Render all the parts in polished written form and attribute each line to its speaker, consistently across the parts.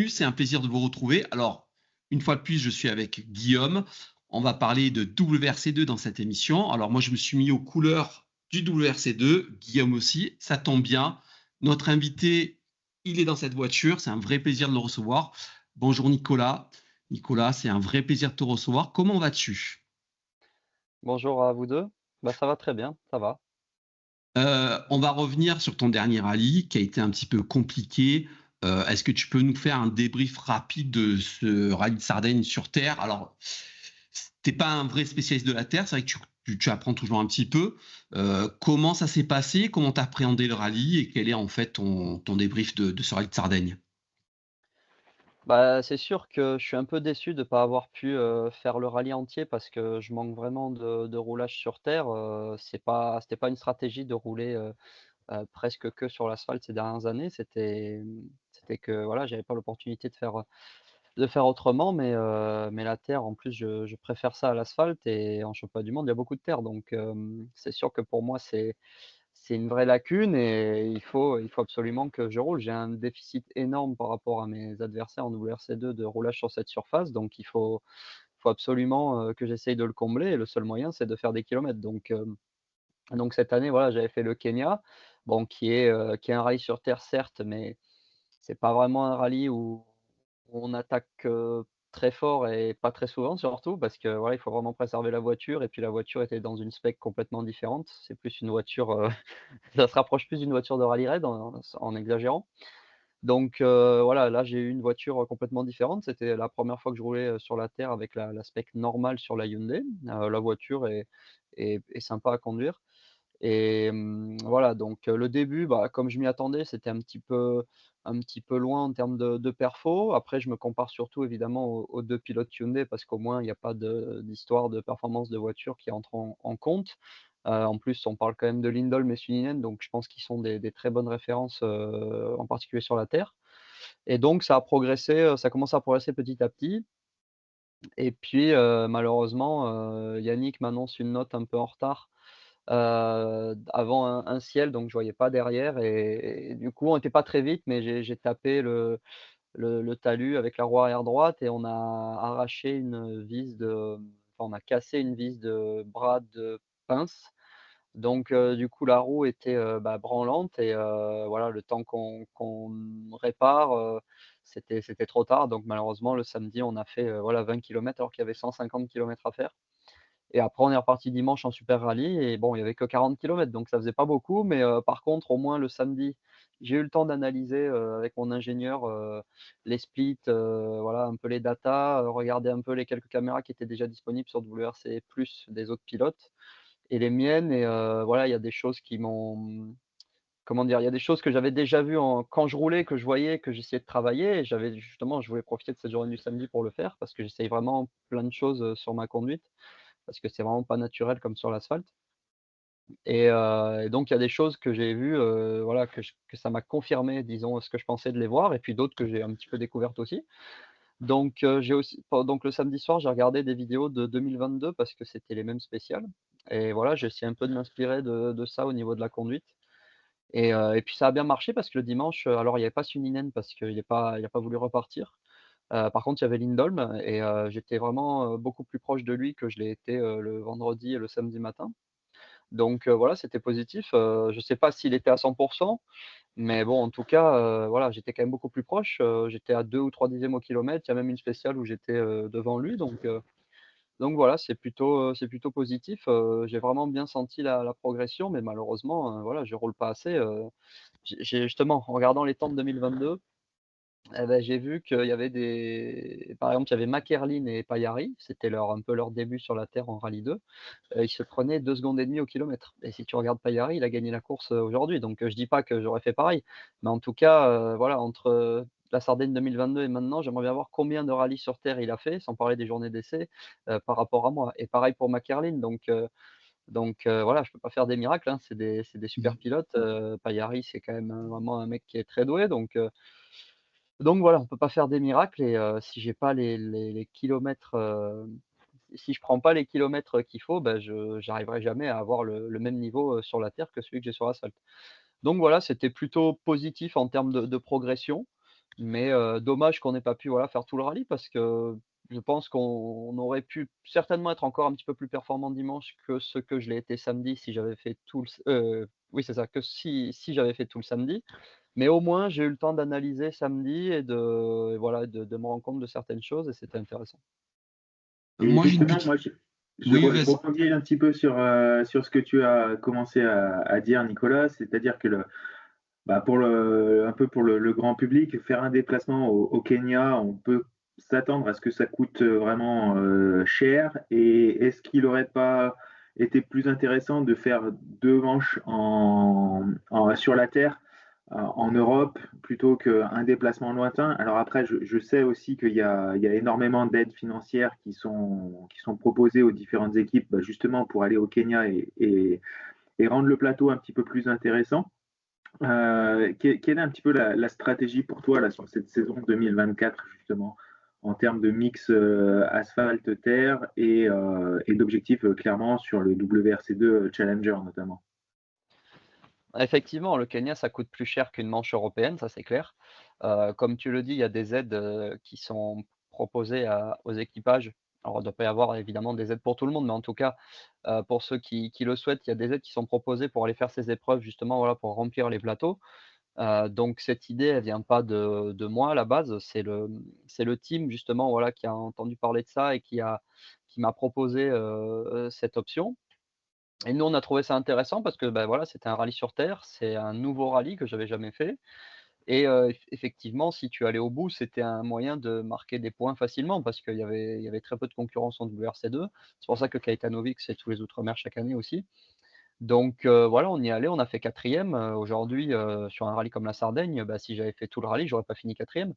Speaker 1: salut, c'est un plaisir de vous retrouver. Alors, une fois de plus, je suis avec Guillaume. On va parler de WRC2 dans cette émission. Alors, moi, je me suis mis aux couleurs du WRC2, Guillaume aussi. Ça tombe bien. Notre invité, il est dans cette voiture. C'est un vrai plaisir de le recevoir. Bonjour Nicolas. Nicolas, c'est un vrai plaisir de te recevoir. Comment vas-tu?
Speaker 2: Bonjour à vous 2. Bah, ça va très bien, ça va.
Speaker 1: On va revenir sur ton dernier rallye qui a été un petit peu compliqué. Est-ce que tu peux nous faire un débrief rapide de ce rallye de Sardaigne sur terre? Alors, tu pas un vrai spécialiste de la terre, c'est vrai que tu apprends toujours un petit peu. Comment ça s'est passé? Comment tu as appréhendé le rallye et quel est en fait ton débrief de ce rallye de Sardaigne?
Speaker 2: Bah, c'est sûr que je suis un peu déçu de ne pas avoir pu, faire le rallye entier parce que je manque vraiment de roulage sur terre, c'était pas une stratégie de rouler, presque que sur l'asphalte ces dernières années. C'était que voilà, j'avais pas l'opportunité de faire autrement, mais la terre en plus je préfère ça à l'asphalte et en championnat du monde, il y a beaucoup de terre donc c'est sûr que pour moi c'est une vraie lacune et il faut absolument que je roule. J'ai un déficit énorme par rapport à mes adversaires en WRC2 de roulage sur cette surface, donc il faut absolument, que j'essaye de le combler et le seul moyen, c'est de faire des kilomètres. Donc cette année, voilà, j'avais fait le Kenya, bon qui est un rallye sur terre certes, mais c'est pas vraiment un rallye où on attaque, très fort et pas très souvent surtout parce que voilà, il faut vraiment préserver la voiture et puis la voiture était dans une spec complètement différente. C'est plus une voiture, ça se rapproche plus d'une voiture de rallye raid en exagérant. Donc voilà, là, j'ai eu une voiture, complètement différente. C'était la première fois que je roulais, sur la terre avec la spec normale sur la Hyundai. La voiture est sympa à conduire et voilà donc le début, bah, comme je m'y attendais, c'était un petit peu loin en termes de perfo. Après, je me compare surtout évidemment aux 2 pilotes Hyundai parce qu'au moins il y a pas d'histoire de performance de voiture qui entre en compte. En plus, on parle quand même de Lindholm et Suninen, donc je pense qu'ils sont des très bonnes références, en particulier sur la terre et donc ça a progressé, ça a commencé à progresser petit à petit et puis, malheureusement, Yannick m'annonce une note un peu en retard, avant un ciel, donc je voyais pas derrière et du coup, on était pas très vite, mais j'ai tapé le talus avec la roue arrière droite et on a arraché une vis on a cassé une vis de bras de pince. Donc du coup, la roue était, bah, branlante et voilà, le temps qu'on répare, c'était trop tard. Donc malheureusement, le samedi, on a fait, voilà 20 kilomètres alors qu'il y avait 150 kilomètres à faire et après on est reparti dimanche en super rallye et bon, il y avait que 40 kilomètres donc ça faisait pas beaucoup mais par contre, au moins le samedi, j'ai eu le temps d'analyser, avec mon ingénieur, les splits, voilà un peu les datas, regarder un peu les quelques caméras qui étaient déjà disponibles sur WRC+ des autres pilotes et les miennes et voilà, il y a des choses qui m'ont, comment dire? Il y a des choses que j'avais déjà vues quand je roulais, que je voyais, que j'essayais de travailler et je voulais profiter de cette journée du samedi pour le faire parce que j'essaye vraiment plein de choses, sur ma conduite, parce que c'est vraiment pas naturel comme sur l'asphalte et donc il y a des choses que j'ai vues, voilà, que ça m'a confirmé, disons, ce que je pensais de les voir et puis d'autres que j'ai un petit peu découvertes aussi. Donc j'ai aussi donc le samedi soir, j'ai regardé des vidéos de 2022 parce que c'était les mêmes spéciales et voilà, j'ai essayé un peu de m'inspirer de ça au niveau de la conduite et puis ça a bien marché parce que le dimanche, alors il y avait pas Suninen parce qu'il a pas voulu repartir. Par contre, il y avait Lindholm et j'étais vraiment, beaucoup plus proche de lui que je l'ai été, le vendredi et le samedi matin. Donc voilà, c'était positif, je sais pas s'il était à 100, mais bon, en tout cas, voilà, j'étais quand même beaucoup plus proche, j'étais à 2 ou 3 dixièmes au kilomètre. Il y a même une spéciale où j'étais, devant lui donc voilà, c'est plutôt positif, j'ai vraiment bien senti la progression mais malheureusement, voilà, je roule pas assez, j'ai justement, en regardant les temps de 2022 et bah, j'ai vu qu'il y avait par exemple, il y avait Mackerlin et Paillari, c'était un peu leur début sur la terre en rallye 2, ils se prenaient 2 secondes et demie au kilomètre et si tu regardes Paillari, il a gagné la course, aujourd'hui donc je dis pas que j'aurais fait pareil, mais en tout cas, voilà, entre, la Sardaigne 2022 et maintenant, j'aimerais bien voir combien de rallyes sur terre il a fait, sans parler des journées d'essai, par rapport à moi et pareil pour Mackerlin donc voilà, je peux pas faire des miracles, hein, c'est des super
Speaker 1: Mmh.
Speaker 2: pilotes, Paillari, c'est quand même, vraiment un mec qui est très doué donc voilà, on peut pas faire des miracles et si j'ai pas les kilomètres, si je prends pas les kilomètres qu'il faut, bah, j'arriverai jamais à avoir le même niveau, sur la terre que celui que j'ai sur l'asphalte. Donc voilà, c'était plutôt positif en termes de progression. Mais dommage qu'on n'ait pas pu, voilà, faire tout le rallye parce que je pense qu'on aurait pu certainement être encore un petit peu plus performant dimanche que ce que je l'ai été samedi si j'avais fait tout le s oui, c'est ça, que si j'avais fait tout le samedi. Mais au moins, j'ai eu le temps d'analyser samedi et voilà, de me rendre compte de certaines choses et c'était intéressant.
Speaker 3: Et
Speaker 1: Moi, j'ai une
Speaker 3: justement,
Speaker 1: petite.
Speaker 3: moi,
Speaker 1: Oui,
Speaker 3: je
Speaker 1: vas-y.
Speaker 3: rebondis un petit peu sur ce que tu as commencé à dire, Nicolas, c'est-à-dire que un peu pour le grand public, faire un déplacement au Kenya, on peut s'attendre à ce que ça coûte vraiment cher. Et est-ce qu'il n'aurait pas été plus intéressant de faire deux manches sur la terre en Europe plutôt qu'un déplacement lointain? Alors après, je sais aussi il y a énormément d'aides financières qui sont proposées aux différentes équipes justement pour aller au Kenya et rendre le plateau un petit peu plus intéressant. Quelle est un petit peu la stratégie pour toi là, sur cette saison 2024, justement, en termes de mix asphalte-terre et d'objectifs clairement sur le WRC2 Challenger notamment?
Speaker 2: Effectivement, le Kenya, ça coûte plus cher qu'une manche européenne, ça c'est clair. Comme tu le dis, il y a des aides, qui sont proposées aux équipages. Alors, il ne doit pas y avoir évidemment des aides pour tout le monde, mais en tout cas, pour ceux qui le souhaitent, il y a des aides qui sont proposées pour aller faire ces épreuves justement, voilà, pour remplir les plateaux. Donc cette idée, elle vient pas de moi à la base, c'est le team justement, voilà, qui a entendu parler de ça et qui m'a proposé, cette option. Et nous, on a trouvé ça intéressant parce que, bah, voilà, c'était un rallye sur terre, c'est un nouveau rallye que j'avais jamais fait et effectivement, si tu allais au bout, c'était un moyen de marquer des points facilement parce qu'il y avait très peu de concurrence en WRC2. C'est pour ça que Kajetanovic, c'est tous les outre-mer chaque année aussi. Donc voilà, on y est allé, on a fait 4e. Aujourd'hui, sur un rallye comme la Sardaigne, bah, si j'avais fait tout le rallye, j'aurais pas fini 4e.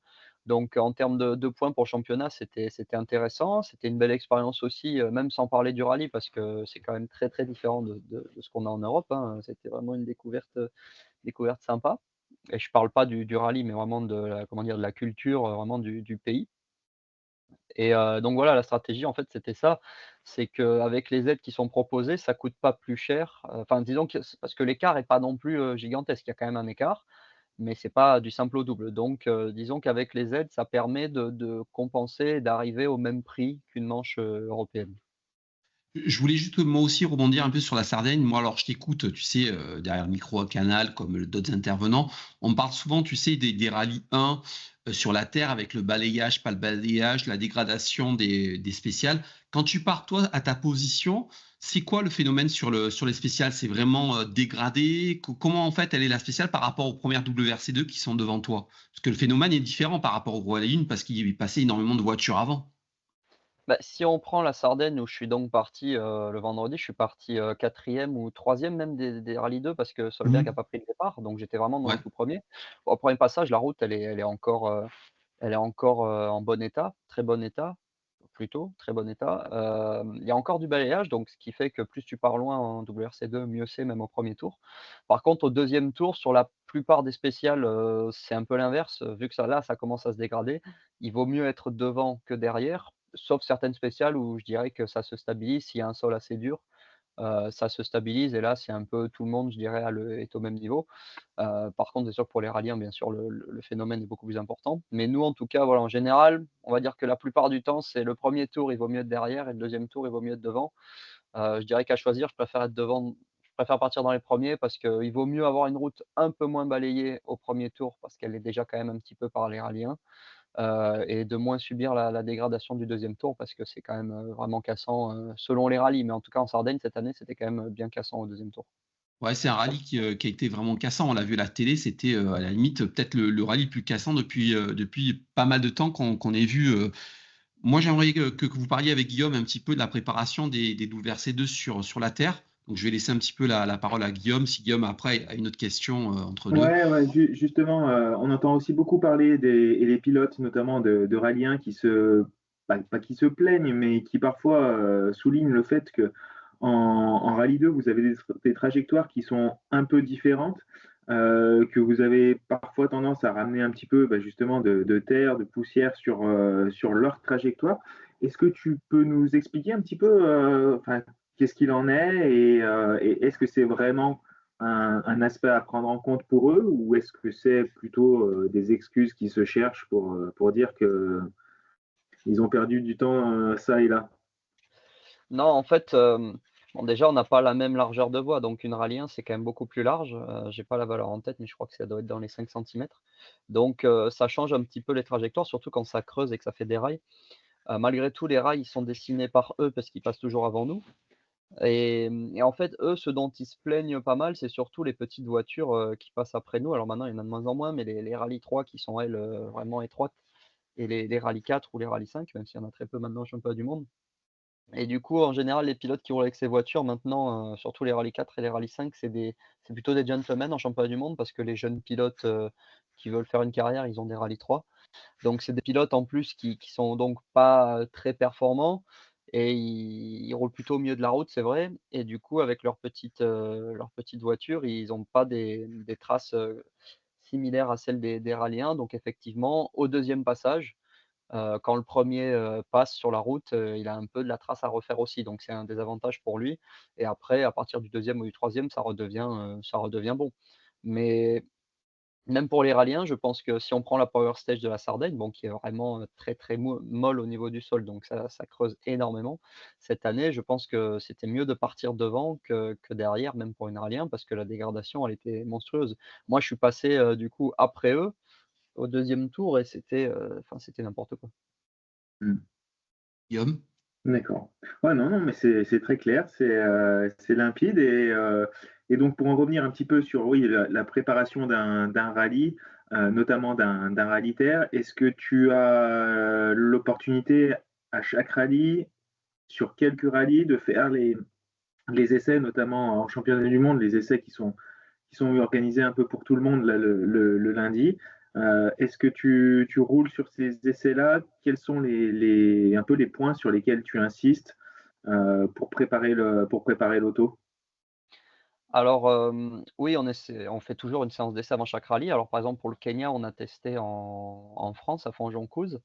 Speaker 2: Donc en termes de points pour le championnat, c'était intéressant. C'était une belle expérience aussi, même sans parler du rallye parce que c'est quand même très, très différent de ce qu'on a en Europe, hein. C'était vraiment une découverte sympa et je parle pas du rallye, mais vraiment de la comment dire? De la culture, vraiment du pays. Et donc voilà, la stratégie en fait, c'était ça. C'est qu'avec les aides qui sont proposées, ça coûte pas plus cher, enfin disons que c'est parce que l'écart est pas non plus, gigantesque. Il y a quand même un écart, mais c'est pas du simple au double. Donc disons qu'avec les aides, ça permet de compenser et d'arriver au même prix qu'une manche, européenne.
Speaker 1: Je voulais juste moi aussi rebondir un peu sur la Sardaigne. Moi, alors je t'écoute, tu sais, derrière le micro à Canal, comme d'autres intervenants. On parle souvent, tu sais, des rallyes 1 sur la terre avec le balayage, pas le balayage, la dégradation des spéciales. Quand tu pars, toi, à ta position, c'est quoi le phénomène sur les spéciales? C'est vraiment dégradé? Comment, en fait, elle est la spéciale par rapport aux premières WRC2 qui sont devant toi? Parce que le phénomène est différent par rapport au Rallye 1 parce qu'il y passait énormément de voitures avant.
Speaker 2: Bah, si on prend la Sardaigne où je suis donc parti, le vendredi, je suis parti, 4e ou 3e même des rallyes 2 parce que Solberg a
Speaker 1: Mhm.
Speaker 2: pas pris le départ, donc j'étais vraiment dans
Speaker 1: Ouais.
Speaker 2: les tout premiers. Au 1er passage, la route, elle est encore, en bon état, très bon état, plutôt, très bon état. Il y a encore du balayage, donc ce qui fait que plus tu pars loin en WRC2, mieux c'est, même au premier tour. Par contre, au deuxième tour, sur la plupart des spéciales, c'est un peu l'inverse, vu que ça commence à se dégrader. Il vaut mieux être devant que derrière, sauf certaines spéciales où je dirais que ça se stabilise. S'il y a un sol assez dur, ça se stabilise et là, c'est un peu tout le monde, je dirais, est au même niveau. Par contre, c'est sûr que pour les rallyes, hein, bien sûr, le phénomène est beaucoup plus important. Mais nous, en tout cas, voilà, en général, on va dire que la plupart du temps, c'est le premier tour, il vaut mieux être derrière et le deuxième tour, il vaut mieux être devant. Je dirais qu'à choisir, je préfère être devant, je préfère partir dans les premiers parce qu'il vaut mieux avoir une route un peu moins balayée au premier tour parce qu'elle est déjà quand même un petit peu par les rallyes 1, et de moins subir la dégradation du deuxième tour parce que c'est quand même, vraiment cassant, selon les rallyes. Mais en tout cas, en Sardaigne, cette année, c'était quand même, bien cassant au deuxième tour.
Speaker 1: Ouais, c'est un rallye qui a été vraiment cassant. On l'a vu à la télé, c'était, à la limite, peut-être le rallye le plus cassant depuis pas mal de temps qu'on ait vu, moi, j'aimerais que vous parliez avec Guillaume un petit peu de la préparation des WRC2 sur la terre. Donc je vais laisser un petit peu la parole à Guillaume. Si Guillaume, après, a une autre question, entre 2.
Speaker 3: Ouais, ouais, justement, on entend aussi beaucoup parler et les pilotes, notamment de rallye 1, pas qui se plaignent, mais qui parfois soulignent le fait que en rallye 2, vous avez des trajectoires qui sont un peu différentes, que vous avez parfois tendance à ramener un petit peu justement de terre, de poussière sur leur trajectoire. Est-ce que tu peux nous expliquer un petit peu enfin, qu'est-ce qu'il en est et est-ce que c'est vraiment un aspect à prendre en compte pour eux, ou est-ce que c'est plutôt des excuses qui se cherchent pour dire que ils ont perdu du temps ça et là?
Speaker 2: Non, en fait, bon déjà on n'a pas la même largeur de voie, donc une rallye 1 c'est quand même beaucoup plus large, j'ai pas la valeur en tête, mais je crois que ça doit être dans les 5 centimètres. Donc ça change un petit peu les trajectoires, surtout quand ça creuse et que ça fait des rails. Malgré tout les rails, ils sont dessinés par eux parce qu'ils passent toujours avant nous et en fait, eux, ce dont ils se plaignent pas mal, c'est surtout les petites voitures, qui passent après nous. Alors maintenant, il y en a de moins en moins, mais les rallyes 3 qui sont elles, vraiment étroites et les rallyes 4 ou les rallyes 5, même s'il y en a très peu maintenant au championnat du monde. Et du coup, en général, les pilotes qui roulent avec ces voitures maintenant, surtout les Rallye 4 et les Rallye 5, c'est plutôt des gentlemen en championnat du monde parce que les jeunes pilotes, qui veulent faire une carrière, ils ont des Rallye 3. Donc c'est des pilotes en plus qui sont donc pas, très performants et ils roulent plutôt au milieu de la route, c'est vrai et du coup avec leur petite voiture, ils n'ont pas des traces, similaires à celles des Rallye 1. Donc effectivement, au deuxième passage, quand le premier passe sur la route, il a un peu de la trace à refaire aussi, donc c'est un désavantage pour lui et après à partir du deuxième ou du troisième, ça redevient bon. Mais même pour les rallyens, je pense que si on prend la Power Stage de la Sardaigne, bon qui est vraiment, très, très molle au niveau du sol, donc ça creuse énormément. Cette année, je pense que c'était mieux de partir devant que derrière, même pour une rallye 1 parce que la dégradation, elle était monstrueuse. Moi, je suis passé, du coup après eux, au deuxième tour et enfin c'était n'importe quoi.
Speaker 3: Mmh.
Speaker 1: Guillaume?
Speaker 3: D'accord. Ouais, non, non, mais c'est très clair, c'est limpide et donc pour en revenir un petit peu sur, oui, la préparation d'un rallye, notamment d'un rallye terre, est-ce que tu as l'opportunité à chaque rallye, sur quelques rallyes, de faire les essais, notamment en championnat du monde, les essais qui sont organisés un peu pour tout le monde là, le lundi? Est-ce que tu roules sur ces essais-là? Quels sont un peu les points sur lesquels tu insistes pour préparer l'auto?
Speaker 2: Alors, oui, on fait toujours une séance d'essai avant chaque rallye. Alors, par exemple, pour le Kenya, on a testé en France, à Fonjoncouze,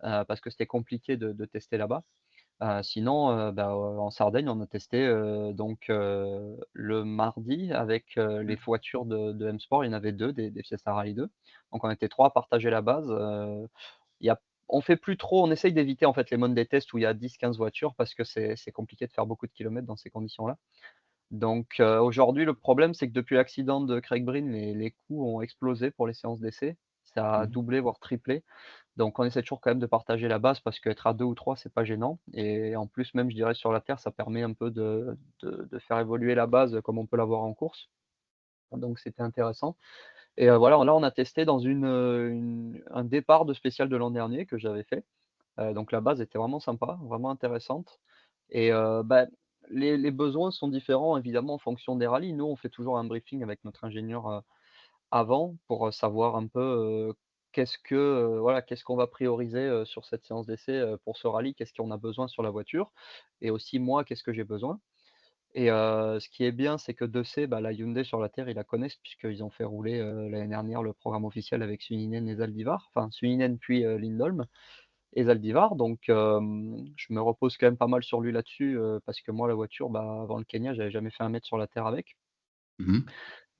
Speaker 2: parce que c'était compliqué de tester là-bas. Sinon, bah, en Sardaigne, on a testé, le mardi avec, les voitures de M-Sport. Il y en avait 2 des Fiesta Rally 2. Donc on était 3 à partager la base, il y a on fait plus trop, on essaye d'éviter, en fait, les Monday Test où il y a 10-15 voitures parce que c'est compliqué de faire beaucoup de kilomètres dans ces conditions-là. Donc, aujourd'hui, le problème, c'est que depuis l'accident de Craig Breen, les coûts ont explosé pour les séances d'essai. Ça a
Speaker 3: Mmh.
Speaker 2: doublé, voire triplé. Donc on essaie toujours quand même de partager la base parce qu'être à 2 ou 3 c'est pas gênant et en plus, même, je dirais, sur la terre, ça permet un peu de faire évoluer la base comme on peut l'avoir en course. Donc c'était intéressant et voilà, là, on a testé dans un départ de spécial de l'an dernier que j'avais fait. Donc la base était vraiment sympa, vraiment intéressante et bah, les besoins sont différents évidemment en fonction des rallyes. Nous, on fait toujours un briefing avec notre ingénieur, avant pour, savoir un peu, voilà, qu'est-ce qu'on va prioriser, sur cette séance d'essai, pour ce rallye? Qu'est-ce qu'on a besoin sur la voiture? Et aussi moi, qu'est-ce que j'ai besoin? Et ce qui est bien, c'est que 2C, bah, la Hyundai sur la terre, ils la connaissent puisqu'ils ont fait rouler, l'année dernière le programme officiel avec Suninen et Zaldívar, enfin Suninen puis, Lindholm et Zaldívar donc je me repose quand même pas mal sur lui là-dessus, parce que moi la voiture, bah, avant le Kenya, j'avais jamais fait un mètre sur la terre avec.
Speaker 1: Mmh.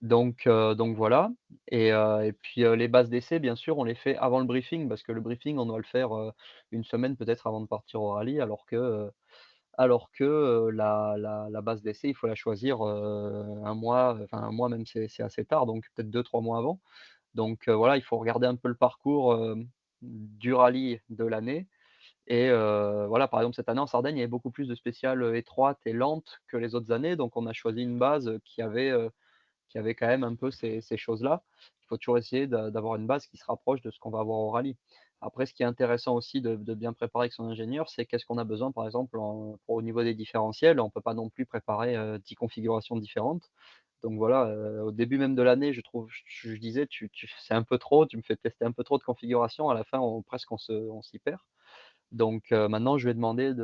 Speaker 2: Donc voilà et puis, les bases d'essai bien sûr on les fait avant le briefing parce que le briefing on doit le faire, une semaine peut-être avant de partir au rallye alors que la base d'essai il faut la choisir, 1 mois, enfin 1 mois même c'est assez tard donc peut-être 2-3 mois avant. Donc voilà, il faut regarder un peu le parcours, du rallye de l'année et voilà par exemple cette année en Sardaigne, il y avait beaucoup plus de spéciales, étroites et lentes que les autres années donc on a choisi une base, qui avait quand même un peu ces choses-là. Il faut toujours essayer d'avoir une base qui se rapproche de ce qu'on va avoir au rallye. Après, ce qui est intéressant aussi de bien préparer avec son ingénieur, c'est qu'est-ce qu'on a besoin, par exemple, au niveau des différentiels. On ne peut pas non plus préparer 10 configurations différentes. Donc voilà, au début même de l'année, je disais, c'est un peu trop, tu me fais tester un peu trop de configurations. À la fin, presque on s'y perd. Donc maintenant, je vais demander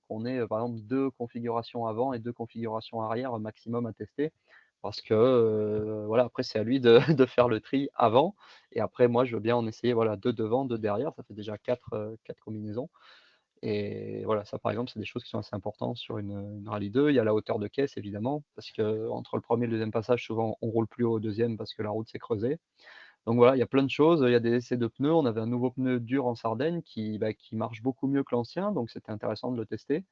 Speaker 2: qu'on ait, par exemple 2 configurations avant et 2 configurations arrière maximum à tester. Parce que, voilà, après c'est à lui de de faire le tri avant et après moi je veux bien en essayer, voilà, 2 devant, 2 derrière, ça fait déjà 4 combinaisons Et voilà, ça par exemple, c'est des choses qui sont assez importantes sur une rallye 2. Il y a la hauteur de caisse évidemment, parce que entre le premier et le deuxième passage, souvent on roule plus haut au deuxième parce que la route s'est creusée. Donc voilà, il y a plein de choses, il y a des essais de pneus. On avait un nouveau pneu dur en Sardaigne qui marche beaucoup mieux que l'ancien, donc c'était intéressant de le tester.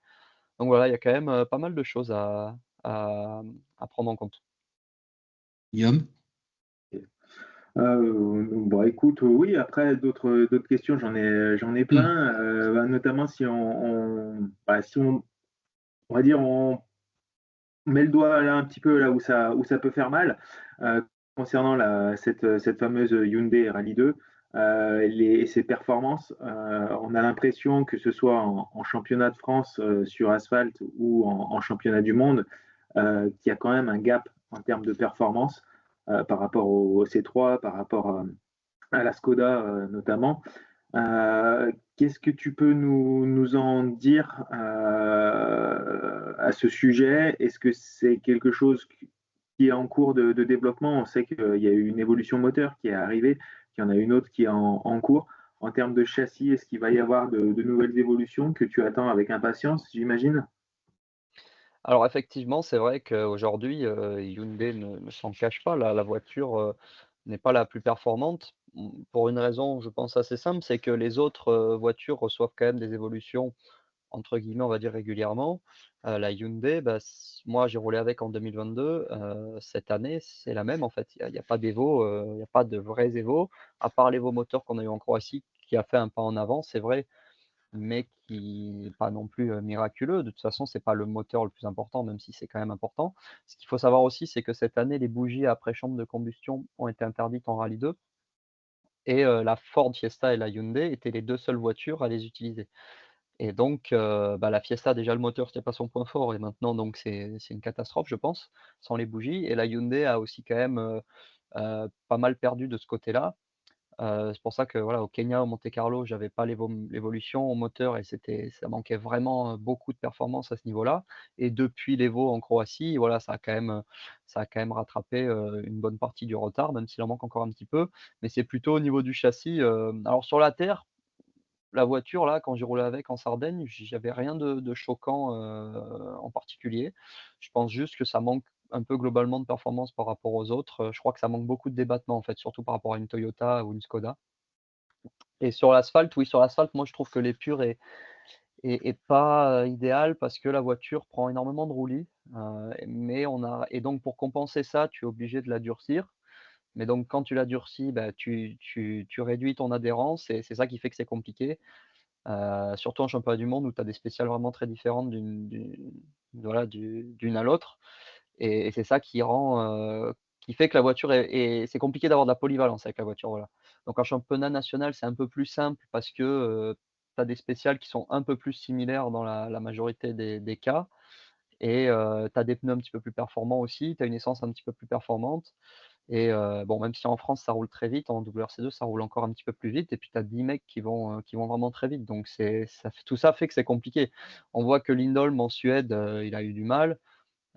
Speaker 2: Donc voilà, il y a quand même, pas mal de choses à à prendre en compte.
Speaker 1: Guillaume?
Speaker 3: Bon, écoute, oui, après d'autres questions, j'en ai
Speaker 1: Mmh.
Speaker 3: plein, notamment si on va dire, on met le doigt là un petit peu là où ça peut faire mal, concernant cette fameuse Hyundai Rally 2, ses performances. On a l'impression que ce soit en championnat de France sur asphalte ou en championnat du monde, qu'il y a quand même un gap en termes de performance par rapport au C3, par rapport à la Skoda notamment. Qu'est-ce que tu peux nous en dire à ce sujet? Est-ce que c'est quelque chose qui est en cours de développement? On sait qu'il y a eu une évolution moteur qui est arrivée, qu'il y en a une autre qui est en cours. En termes de châssis, est-ce qu'il va y avoir de nouvelles évolutions que tu attends avec impatience, j'imagine?
Speaker 2: Alors effectivement, c'est vrai qu'aujourd'hui, Hyundai ne s'en cache pas, la voiture, n'est pas la plus performante. Pour une raison, je pense assez simple, c'est que les autres, voitures reçoivent quand même des évolutions entre guillemets, on va dire régulièrement. La Hyundai, bah, moi j'ai roulé avec en 2022, cette année, c'est la même en fait. Il y a pas d'Evo, il y a pas de vrais Evo, à part l'Evo moteur qu'on a eu en Croatie qui a fait un pas en avant, c'est vrai, mais qui n'est pas non plus, miraculeux. De toute façon, c'est pas le moteur le plus important, même si c'est quand même important. Ce qu'il faut savoir aussi, c'est que cette année, les bougies après chambre de combustion ont été interdites en Rallye 2 et la Ford Fiesta et la Hyundai étaient les 2 seules voitures à les utiliser. Et donc, bah, la Fiesta, déjà, le moteur, c'était pas son point fort et maintenant donc c'est une catastrophe, je pense, sans les bougies. Et la Hyundai a aussi quand même, pas mal perdu de ce côté-là. C'est pour ça que, voilà, au Kenya, au Monte-Carlo, j'avais pas l'évolution au moteur et ça manquait vraiment, beaucoup de performance à ce niveau-là. Et depuis l'Evo en Croatie, voilà, ça a quand même rattrapé, une bonne partie du retard, même s'il en manque encore un petit peu. Mais c'est plutôt au niveau du châssis, alors sur la terre, la voiture là, quand j'ai roulé avec en Sardaigne, j'avais rien de choquant, en particulier. Je pense juste que ça manque un peu globalement de performance par rapport aux autres, je crois que ça manque beaucoup de débattement en fait, surtout par rapport à une Toyota ou une Skoda. Et sur l'asphalte, oui, sur l'asphalte, moi je trouve que l'épure est pas, idéale parce que la voiture prend énormément de roulis, mais on a et donc pour compenser ça, tu es obligé de la durcir. Mais donc quand tu la durcis, bah, tu réduis ton adhérence et c'est ça qui fait que c'est compliqué. Surtout en championnat du monde où tu as des spéciales vraiment très différentes voilà, d'une à l'autre et c'est ça qui fait que la voiture c'est compliqué d'avoir de la polyvalence avec la voiture, voilà. Donc en championnat national, c'est un peu plus simple parce que, tu as des spéciales qui sont un peu plus similaires dans la majorité des cas et tu as des pneus un petit peu plus performants aussi, tu as une essence un petit peu plus performante et bon, même si en France ça roule très vite, en WRC2 ça roule encore un petit peu plus vite et puis tu as 10 mecs qui vont vraiment très vite donc tout ça fait que c'est compliqué. On voit que Lindholm en Suède, il a eu du mal.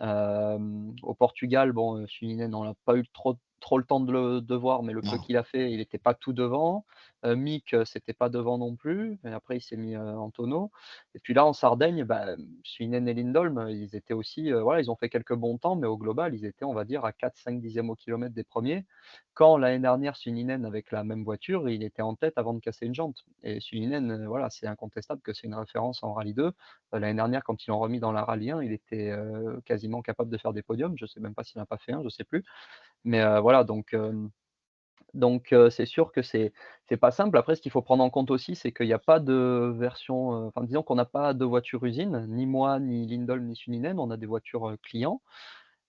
Speaker 2: Au Portugal, bon, Suninen, on n'a pas eu trop le temps de voir, mais le peu
Speaker 1: Non.
Speaker 2: qu'il a fait, il n'était pas tout devant. Mick, c'était pas devant non plus et après il s'est mis, en tonneau et puis là, en Sardaigne, bah, Suninen et Lindholm, ils étaient aussi, voilà, ils ont fait quelques bons temps, mais au global, ils étaient, on va dire, à 4-5 dixièmes au kilomètre des premiers. Quand l'année dernière, Suninen, avec la même voiture, il était en tête avant de casser une jante et Suninen, voilà, c'est incontestable que c'est une référence en Rallye 2. L'année dernière, quand ils l'ont remis dans la Rallye 1, il était, quasiment capable de faire des podiums. Je sais même pas s'il en a pas fait un, je sais plus. Mais, voilà c'est sûr que c'est pas simple. Après, ce qu'il faut prendre en compte aussi, c'est qu'il y a pas de version, enfin disons qu'on n'a pas de voiture usine, ni moi, ni Lindholm, ni Suninen. On a des voitures, clients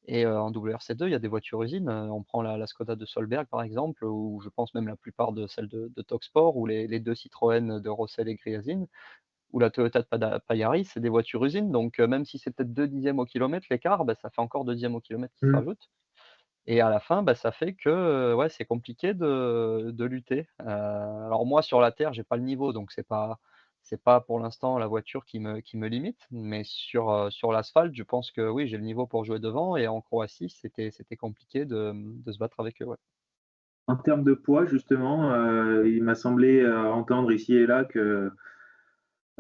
Speaker 2: et en WRC2, il y a des voitures usines. On prend la Skoda de Solberg par exemple, ou je pense même la plupart de celles de Tokspor ou les 2 Citroën de Rossel et Gryazin ou la Toyota de Payaris, c'est des voitures usines, donc même si c'est peut-être 2 dixièmes au kilomètre l'écart, bah, ça fait encore 2 dixièmes au kilomètre qui se
Speaker 3: Mmh.
Speaker 2: rajoutent et à la fin, bah, ça fait que, ouais, c'est compliqué de lutter. Alors moi sur la terre, j'ai pas le niveau, donc c'est pas pour l'instant la voiture qui me limite, mais sur l'asphalte, je pense que oui, j'ai le niveau pour jouer devant et en Croatie, c'était compliqué de se battre avec eux, ouais.
Speaker 3: En termes de poids, justement, il m'a semblé entendre ici et là que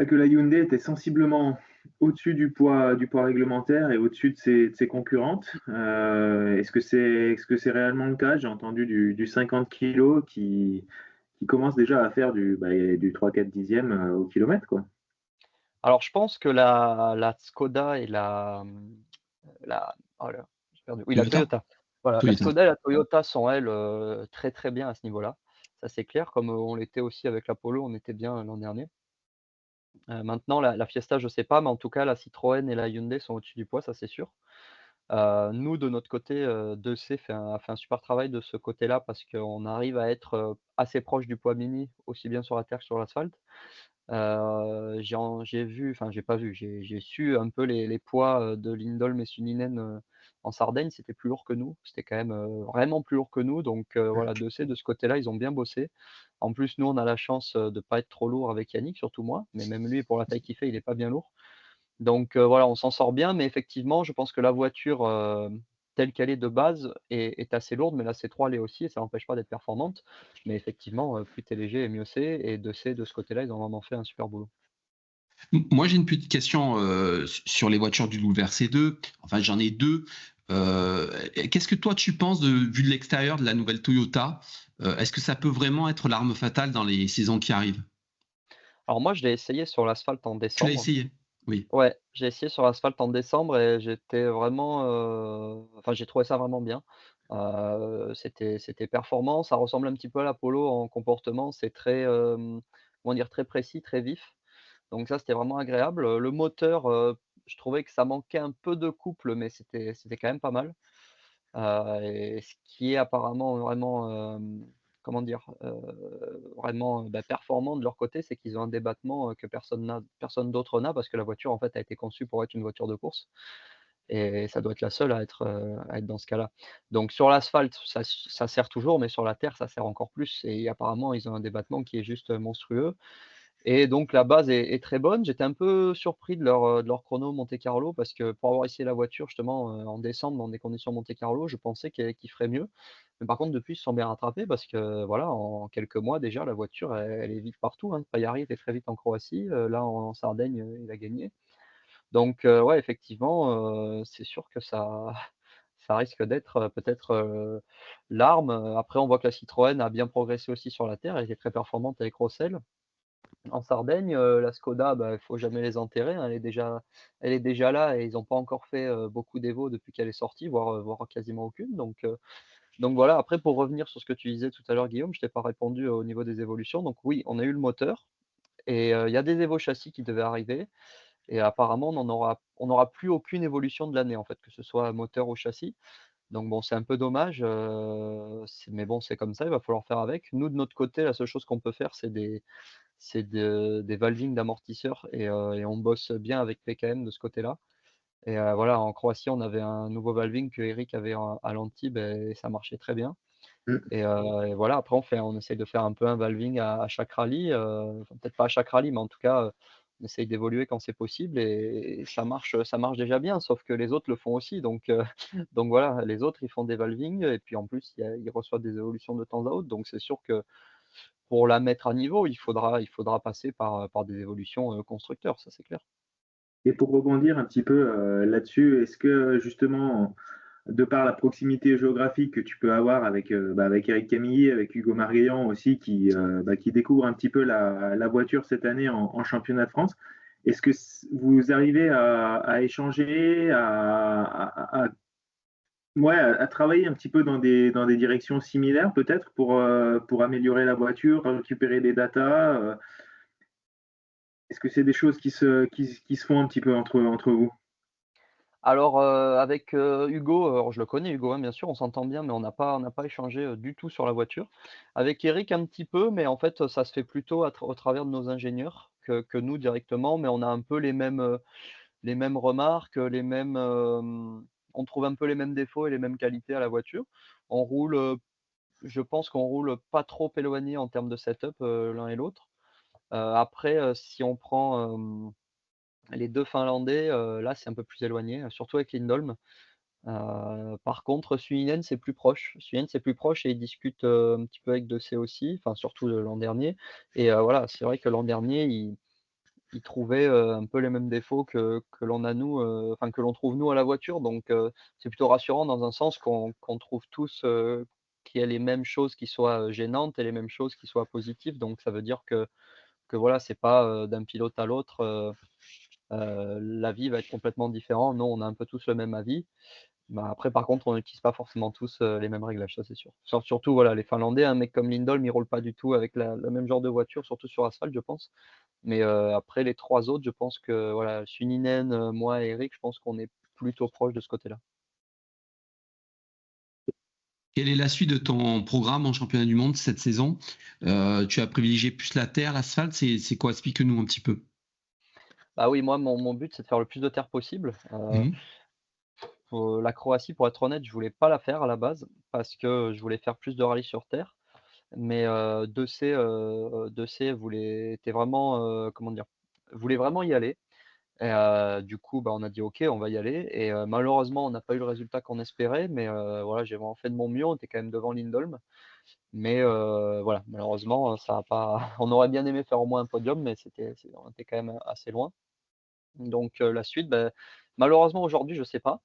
Speaker 3: que la Hyundai était sensiblement au-dessus du poids réglementaire et au-dessus de ses concurrentes. Est-ce que c'est réellement le cas? J'ai entendu du 50 kilos qui commence déjà à faire du 3-4 dixièmes au kilomètre, quoi.
Speaker 2: Alors je pense que la Skoda et oh là, j'ai perdu. Oui, la
Speaker 1: Toyota?
Speaker 2: Toyota. Voilà, la
Speaker 1: Toyota.
Speaker 2: Skoda et la Toyota sont elles, très, très bien à ce niveau-là. Ça c'est clair, comme, on l'était aussi avec la Polo, on était bien l'an dernier. Maintenant la Fiesta je sais pas, mais en tout cas la Citroën et la Hyundai sont au-dessus du poids, ça c'est sûr. Nous de notre côté, 2C fait un super travail de ce côté-là parce qu'on arrive à être, assez proche du poids mini, aussi bien sur la terre que sur l'asphalte. J'ai vu, enfin j'ai pas vu, j'ai su un peu les poids, de Lindholm et Suninen, en Sardaigne. C'était plus lourd que nous, c'était quand même, vraiment plus lourd que nous donc voilà, 2C de ce côté-là, ils ont bien bossé. En plus, nous, on a la chance, de pas être trop lourd avec Yannick, surtout moi, mais même lui pour la taille qu'il fait, il est pas bien lourd. Donc voilà, on s'en sort bien, mais effectivement, je pense que la voiture, telle qu'elle est de base est assez lourde, mais la C3 l'est aussi et ça n'empêche pas d'être performante. Mais effectivement, plus tu es léger et mieux c'est et 2C de ce côté-là, ils ont vraiment fait un super boulot.
Speaker 1: Moi, j'ai une petite question sur les voitures du WRC2. Enfin, j'en ai deux. Qu'est-ce que toi tu penses, vu de l'extérieur, de la nouvelle Toyota? Est-ce que ça peut vraiment être l'arme fatale dans les saisons qui arrivent?
Speaker 2: Alors moi, je l'ai essayé sur l'asphalte en
Speaker 1: Tu l'as
Speaker 2: décembre.
Speaker 1: essayé? Oui.
Speaker 2: Ouais, j'ai essayé sur l'asphalte en décembre et j'étais vraiment, enfin j'ai trouvé ça vraiment bien. C'était performant, ça ressemble un petit peu à la Polo en comportement, c'est très, comment dire? Très précis, très vif. Donc ça, c'était vraiment agréable. Le moteur, je trouvais que ça manquait un peu de couple, mais c'était quand même pas mal. Et ce qui est apparemment vraiment, comment dire? Vraiment, bah, performant de leur côté, c'est qu'ils ont un débattement, que personne d'autre n'a parce que la voiture, en fait, a été conçue pour être une voiture de course et ça doit être la seule à être dans ce cas-là. Donc sur l'asphalte, ça sert toujours, mais sur la terre, ça sert encore plus et apparemment, ils ont un débattement qui est juste, monstrueux. Et donc la base est très bonne. J'étais un peu surpris de leur chrono Monte-Carlo parce que pour avoir essayé la voiture justement, en décembre dans des conditions Monte-Carlo, je pensais qu'ils feraient mieux. Mais par contre depuis, ils se sont bien rattrapés parce que voilà, en quelques mois déjà la voiture elle est vite partout, hein. Paillari était très vite en Croatie, là en Sardaigne, il a gagné. Donc ouais effectivement, c'est sûr que ça ça risque d'être, peut-être, l'arme. Après on voit que la Citroën a bien progressé aussi sur la terre, elle était très performante avec Rossel. En Sardaigne, la Skoda, bah, il faut jamais les enterrer, hein, elle est déjà là et ils ont pas encore fait, beaucoup d'Evo depuis qu'elle est sortie, voire quasiment aucune donc voilà. Après pour revenir sur ce que tu disais tout à l'heure Guillaume, je t'ai pas répondu au niveau des évolutions. Donc oui, on a eu le moteur et il y a des Evo châssis qui devaient arriver et apparemment on n'aura plus aucune évolution de l'année en fait, que ce soit moteur ou châssis. Donc bon, c'est un peu dommage, mais bon, c'est comme ça, il va falloir faire avec. Nous de notre côté, la seule chose qu'on peut faire, des valving d'amortisseurs et on bosse bien avec PKM de ce côté-là et voilà, en Croatie, on avait un nouveau valving que Eric avait à l'Antibes et ça marchait très bien
Speaker 3: Mmh.
Speaker 2: et voilà, après on essaye de faire un peu un valving à chaque rallye, enfin peut-être pas à chaque rallye, mais en tout cas, on essaye d'évoluer quand c'est possible et ça marche déjà bien, sauf que les autres le font aussi donc voilà, les autres, ils font des valving et puis en plus, ils reçoivent des évolutions de temps à autre donc c'est sûr que pour la mettre à niveau, il faudra passer par des évolutions, constructeurs, ça c'est clair.
Speaker 3: Et pour rebondir un petit peu, là-dessus, est-ce que justement, de par la proximité géographique que tu peux avoir avec Éric Camilleri, avec Hugo Marguillan aussi qui découvre un petit peu la voiture cette année en championnat de France, est-ce que vous arrivez à échanger, ouais, à travailler un petit peu dans des directions similaires peut-être pour améliorer la voiture, récupérer des datas, est-ce que c'est des choses qui se font un petit peu entre vous?
Speaker 2: Alors, avec, Hugo, alors je le connais Hugo, hein, bien sûr, on s'entend bien, mais on n'a pas échangé, du tout sur la voiture. Avec Eric un petit peu, mais en fait, ça se fait plutôt au travers de nos ingénieurs que nous directement, mais on a un peu les mêmes remarques, on trouve un peu les mêmes défauts et les mêmes qualités à la voiture. On roule, je pense qu'on roule pas trop éloigné en termes de setup, l'un et l'autre. Après, si on prend, les 2 finlandais, là, c'est un peu plus éloigné, surtout avec Lindholm. Par contre, Suinen, c'est plus proche. Suinen, c'est plus proche et ils discutent, un petit peu avec 2C aussi, enfin surtout, l'an dernier et voilà, c'est vrai que l'an dernier, ils trouvaient un peu les mêmes défauts que l'on a nous, enfin que l'on trouve nous à la voiture. Donc c'est plutôt rassurant dans un sens qu'on trouve tous, qu'il y ait les mêmes choses qui soient, gênantes et les mêmes choses qui soient positives. Donc ça veut dire que voilà, c'est pas, d'un pilote à l'autre, l'avis va être complètement différent. Nous, on a un peu tous le même avis. Bah, après, par contre, on n'utilise pas forcément tous, les mêmes réglages, ça c'est sûr. Surtout, voilà, les Finlandais, un mec comme Lindholm, il roule pas du tout avec la le même genre de voiture, surtout sur asphalte, je pense. Mais, après les 3 autres, je pense que, voilà, Suninen, moi et Eric, je pense qu'on est plutôt proche de ce côté-là.
Speaker 1: Quelle est la suite de ton programme en championnat du monde cette saison? Tu as privilégié plus la terre, l'asphalte, c'est quoi? Explique-nous un petit peu.
Speaker 2: Bah oui, moi, mon but, c'est de faire le plus de terre possible.
Speaker 1: Mmh.
Speaker 2: La Croatie, pour être honnête, je voulais pas la faire à la base parce que je voulais faire plus de rallyes sur terre. Mais, 2C voulait était vraiment, comment dire? Voulait vraiment y aller et du coup, bah, on a dit: «OK, on va y aller» et malheureusement, on n'a pas eu le résultat qu'on espérait, mais voilà, j'ai vraiment fait de mon mieux. On était quand même devant Lindholm, mais voilà, malheureusement, ça a pas on aurait bien aimé faire au moins un podium, mais on était quand même assez loin. Donc la suite, bah, malheureusement aujourd'hui, je sais pas.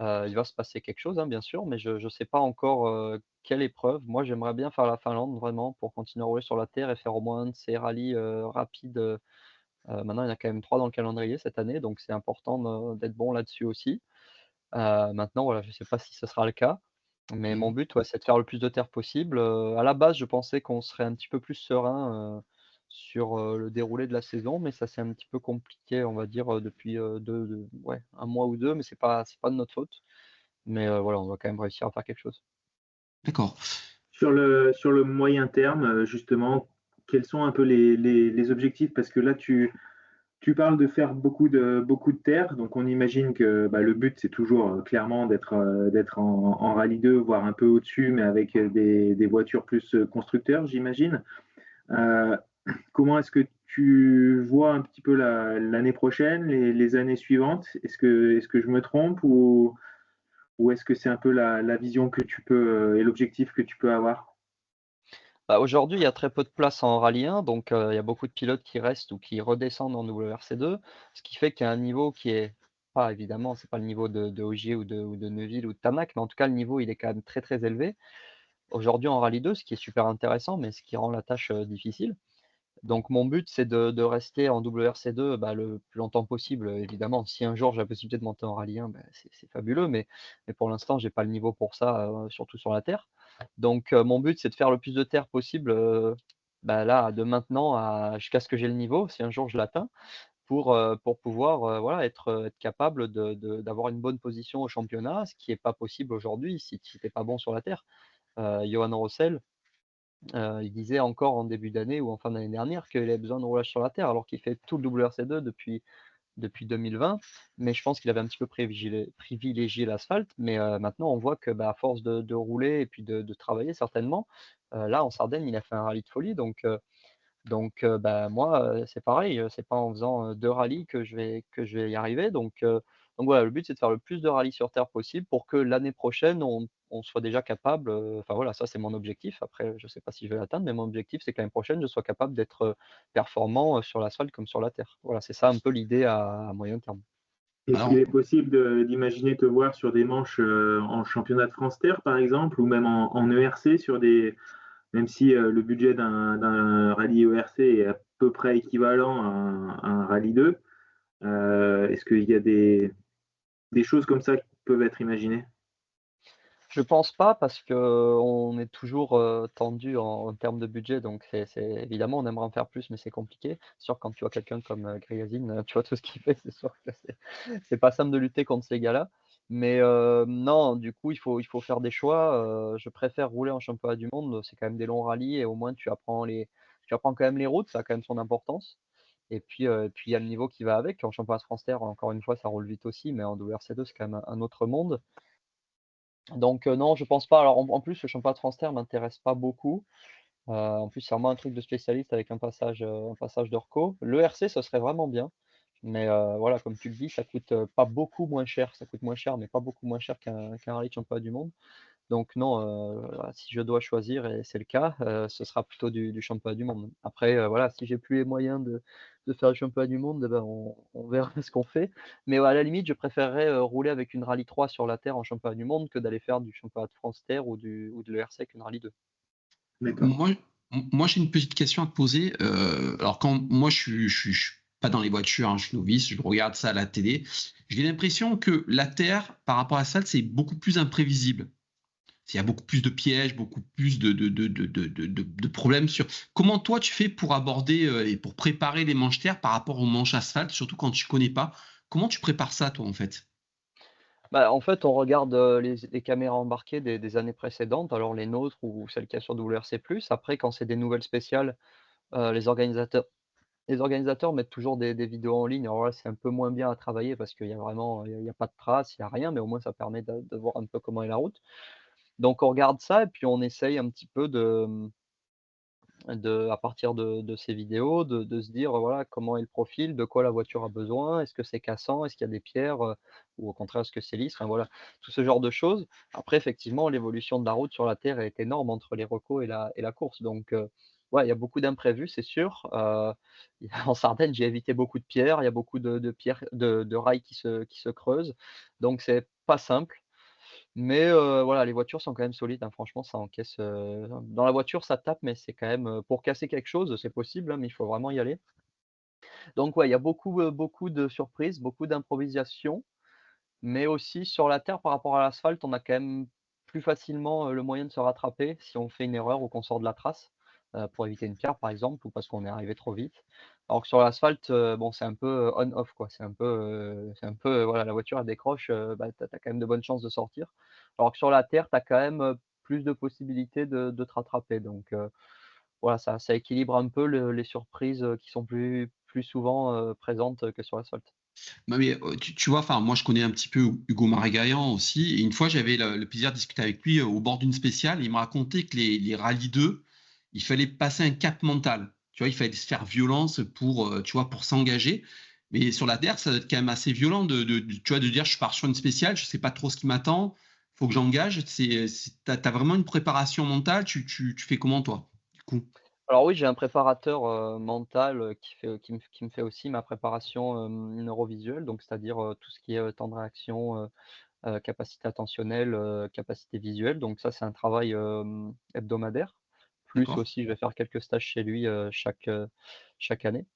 Speaker 2: Il va se passer quelque chose, hein, bien sûr, mais je sais pas encore, quelle épreuve. Moi, j'aimerais bien faire la Finlande vraiment pour continuer à rouler sur la terre et faire au moins un de ces rallyes, rapides, maintenant il y en a quand même 3 dans le calendrier cette année, donc c'est important d'être bon là-dessus aussi. Maintenant voilà, je sais pas si ce sera le cas, mais mon
Speaker 1: Mmh.
Speaker 2: but, ouais, c'est de faire le plus de terre possible. À la base, je pensais qu'on serait un petit peu plus serein, sur, le déroulé de la saison, mais ça s'est un petit peu compliqué, on va dire, depuis, 2 ouais, 1 mois ou 2, mais c'est pas de notre faute. Mais voilà, on va quand même réussir à faire quelque chose.
Speaker 1: D'accord.
Speaker 3: Sur le moyen terme, justement, quels sont un peu les objectifs? Parce que là, tu parles de faire beaucoup de terre, donc on imagine que, bah, le but, c'est toujours, clairement d'être en rallye 2, voire un peu au-dessus, mais avec, des voitures plus, constructeurs, j'imagine. Heu, Comment est-ce que tu vois un petit peu l'année prochaine, les années suivantes? Est-ce que je me trompe ou est-ce que c'est un peu la vision que tu peux, et l'objectif que tu peux avoir?
Speaker 2: Bah, aujourd'hui, il y a très peu de place en rallye 1, donc il y a beaucoup de pilotes qui restent ou qui redescendent en WRC2, ce qui fait qu'il y a un niveau qui est pas évidemment, c'est pas le niveau de Ogier ou de Neuville ou de Tamac, mais en tout cas, le niveau, il est quand même très, très élevé. Aujourd'hui, en rallye 2, ce qui est super intéressant, mais ce qui rend la tâche, difficile. Donc mon but, c'est de rester en WRC2, bah, le plus longtemps possible, évidemment. Si un jour j'ai la possibilité de monter en rallye 1, bah, c'est fabuleux, mais pour l'instant, j'ai pas le niveau pour ça, surtout sur la terre. Donc mon but, c'est de faire le plus de terre possible, bah, là, de maintenant à jusqu'à ce que j'ai le niveau, si un jour je l'atteins, pour pouvoir, voilà, être capable d'avoir une bonne position au championnat, ce qui est pas possible aujourd'hui si tu es pas bon sur la terre. Johan Rossel, il disait encore en début d'année ou en fin d'année dernière qu'il avait besoin de roulage sur la terre, alors qu'il fait tout le WRC2 depuis 2020. Mais je pense qu'il avait un petit peu privilégié l'asphalte. Mais maintenant, on voit que, bah, à force de rouler et puis de travailler certainement, là, en Sardaigne, il a fait un rallye de folie. Donc bah, moi, c'est pareil, c'est pas en faisant, 2 rallyes que je vais y arriver. Donc voilà, le but, c'est de faire le plus de rallyes sur terre possible pour que l'année prochaine, on soit déjà capable, enfin voilà, ça, c'est mon objectif. Après, je sais pas si je vais l'atteindre, mais mon objectif, c'est que l'année prochaine, je sois capable d'être, performant, sur l'asphalte comme sur la terre. Voilà, c'est ça un peu l'idée à moyen terme.
Speaker 3: Est-ce qu'il
Speaker 1: Alors,
Speaker 3: est possible d'imaginer te voir sur des manches, en championnat de France terre, par exemple, ou même en ERC sur des même si, le budget d'un rallye ERC est à peu près équivalent à un rallye 2, est-ce qu'il y a des choses comme ça qui peuvent être imaginées?
Speaker 2: Je pense pas parce qu'on est toujours, tendu en termes de budget, donc c'est évidemment, on aimerait en faire plus, mais c'est compliqué. C'est sûr, quand tu vois quelqu'un comme, Griazine, tu vois tout ce qu'il fait, c'est sûr que c'est pas simple de lutter contre ces gars-là. Mais, non, du coup, il faut faire des choix, je préfère rouler en championnat du monde, c'est quand même des longs rallyes et au moins tu apprends quand même les routes, ça a quand même son importance. Et puis il y a le niveau qui va avec. En championnat de France terre, encore une fois, ça roule vite aussi, mais en WRC2, c'est quand même un autre monde. Donc non, je pense pas. Alors en plus, le championnat de France terre m'intéresse pas beaucoup. En plus, c'est vraiment un truc de spécialiste avec un passage de reco. L'ERC, ce serait vraiment bien, mais voilà, comme tu le dis, ça coûte, pas beaucoup moins cher. Ça coûte moins cher, mais pas beaucoup moins cher qu'un rallye de championnat du monde. Donc non, si je dois choisir et c'est le cas, ce sera plutôt du championnat du monde. Après, voilà, si j'ai plus les moyens de de faire le championnat du monde, eh ben, on verra ce qu'on fait. Mais ouais, à la limite, je préférerais, rouler avec une Rallye 3 sur la terre en championnat du monde que d'aller faire du championnat de France terre ou de l'ERC avec une Rallye 2.
Speaker 3: D'accord.
Speaker 1: Moi, moi j'ai une petite question à te poser. Alors, quand moi, je suis pas dans les voitures, hein, je suis novice, je regarde ça à la télé. J'ai l'impression que la Terre, par rapport à ça, c'est beaucoup plus imprévisible. Il y a beaucoup plus de pièges, beaucoup plus de problèmes sur comment toi tu fais pour aborder et pour préparer les manches terre par rapport aux manches asphalte, surtout quand tu connais pas. Comment tu prépares ça, toi, en fait?
Speaker 2: Bah, en fait, on regarde, les caméras embarquées des années précédentes, alors les nôtres ou celles qu'il y a sur WRC+. Après, quand c'est des nouvelles spéciales, les organisateurs mettent toujours des vidéos en ligne. Alors là, c'est un peu moins bien à travailler parce qu'il y a vraiment, il y a pas de traces, il y a rien, mais au moins ça permet de voir un peu comment est la route. Donc on regarde ça et puis on essaye un petit peu à partir de ces vidéos, de se dire, voilà, comment est le profil, de quoi la voiture a besoin, est-ce que c'est cassant, est-ce qu'il y a des pierres, ou au contraire, est-ce que c'est lisse? Enfin voilà, tout ce genre de choses. Après effectivement, l'évolution de la route sur la terre est énorme entre les recos et la course. Donc ouais, il y a beaucoup d'imprévus, c'est sûr. En Sardaigne, j'ai évité beaucoup de pierres, il y a beaucoup de pierres de rails qui se creusent, donc c'est pas simple. Mais voilà, les voitures sont quand même solides, hein, franchement, ça encaisse, dans la voiture, ça tape, mais c'est quand même, pour casser quelque chose, c'est possible, hein, mais il faut vraiment y aller. Donc ouais, il y a beaucoup de surprises, beaucoup d'improvisation, mais aussi sur la terre, par rapport à l'asphalte, on a quand même plus facilement, le moyen de se rattraper si on fait une erreur ou qu'on sort de la trace, pour éviter une pierre, par exemple, ou parce qu'on est arrivé trop vite. Alors que sur l'asphalte, bon, c'est un peu, on-off, quoi. C'est un peu, voilà, la voiture, elle décroche, bah, tu as quand même de bonnes chances de sortir. Alors que sur la terre, tu as quand même, plus de possibilités de te rattraper. Donc, voilà, ça équilibre un peu les surprises, qui sont plus souvent, présentes, que sur l'asphalte.
Speaker 1: Non, mais tu vois, enfin, moi, je connais un petit peu Hugo Marégaillan aussi. Et une fois, j'avais le plaisir de discuter avec lui au bord d'une spéciale. Il me racontait que les rallyes 2, il fallait passer un cap mental. Tu vois, il fallait se faire violence pour, tu vois, pour s'engager. Mais sur la terre, ça doit être quand même assez violent tu vois, de dire je pars sur une spéciale, je sais pas trop ce qui m'attend, faut que j'engage. T'as vraiment une préparation mentale. Tu fais comment, toi, du coup?
Speaker 2: Alors oui, j'ai un préparateur, mental, qui me fait aussi ma préparation, neurovisuelle, donc c'est-à-dire, tout ce qui est, temps de réaction, capacité attentionnelle, capacité visuelle, donc ça, c'est un travail, hebdomadaire. Plus
Speaker 1: D'accord?
Speaker 2: aussi, je vais faire quelques stages chez lui, chaque année.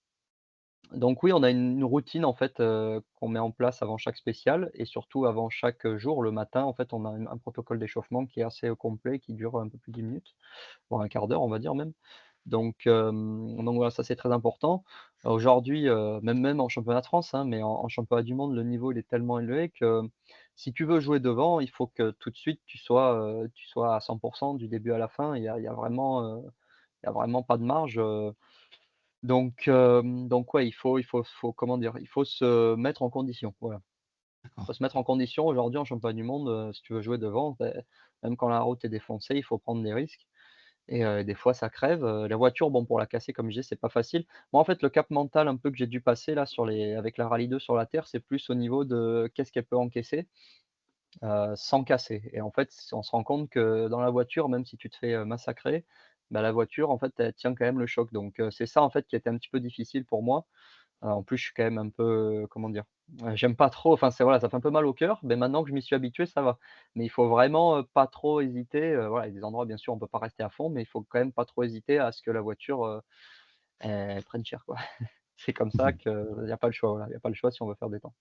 Speaker 2: Donc oui, on a une routine en fait, qu'on met en place avant chaque spéciale et surtout avant chaque, jour. Le matin, en fait, on a un protocole d'échauffement qui est assez, complet, qui dure un peu plus de 10 minutes, voire un quart d'heure, on va dire même. Donc voilà, ça c'est très important. Aujourd'hui, même en championnat de France, hein, mais en championnat du monde, le niveau il est tellement élevé que si tu veux jouer devant, il faut que tout de suite tu sois à 100 du début à la fin. Il y a vraiment pas de marge, donc ouais, il faut comment dire? Il faut se mettre en condition, voilà. Il faut
Speaker 1: D'accord.
Speaker 2: se mettre en condition aujourd'hui en championnat du monde, si tu veux jouer devant, même quand la route est défoncée, il faut prendre des risques. Et des fois ça crève, la voiture, bon, pour la casser comme je disais, c'est pas facile. Moi, en fait, le cap mental un peu que j'ai dû passer là avec la Rallye 2 sur la terre, c'est plus au niveau de qu'est-ce qu'elle peut encaisser, sans casser. Et en fait, on se rend compte que dans la voiture, même si tu te fais, massacrer, bah, la voiture, en fait, elle tient quand même le choc. Donc c'est ça, en fait, qui était un petit peu difficile pour moi. En plus, je suis quand même un peu, comment dire? J'aime pas trop, enfin, voilà, ça fait un peu mal au cœur, mais maintenant que je m'y suis habitué, ça va. Mais il faut vraiment, pas trop hésiter, voilà, il y a des endroits, bien sûr, on peut pas rester à fond, mais il faut quand même pas trop hésiter à ce que la voiture, elle prenne cher, quoi. C'est comme ça qu'il y a pas le choix, voilà, il y a pas le choix si on veut faire des temps.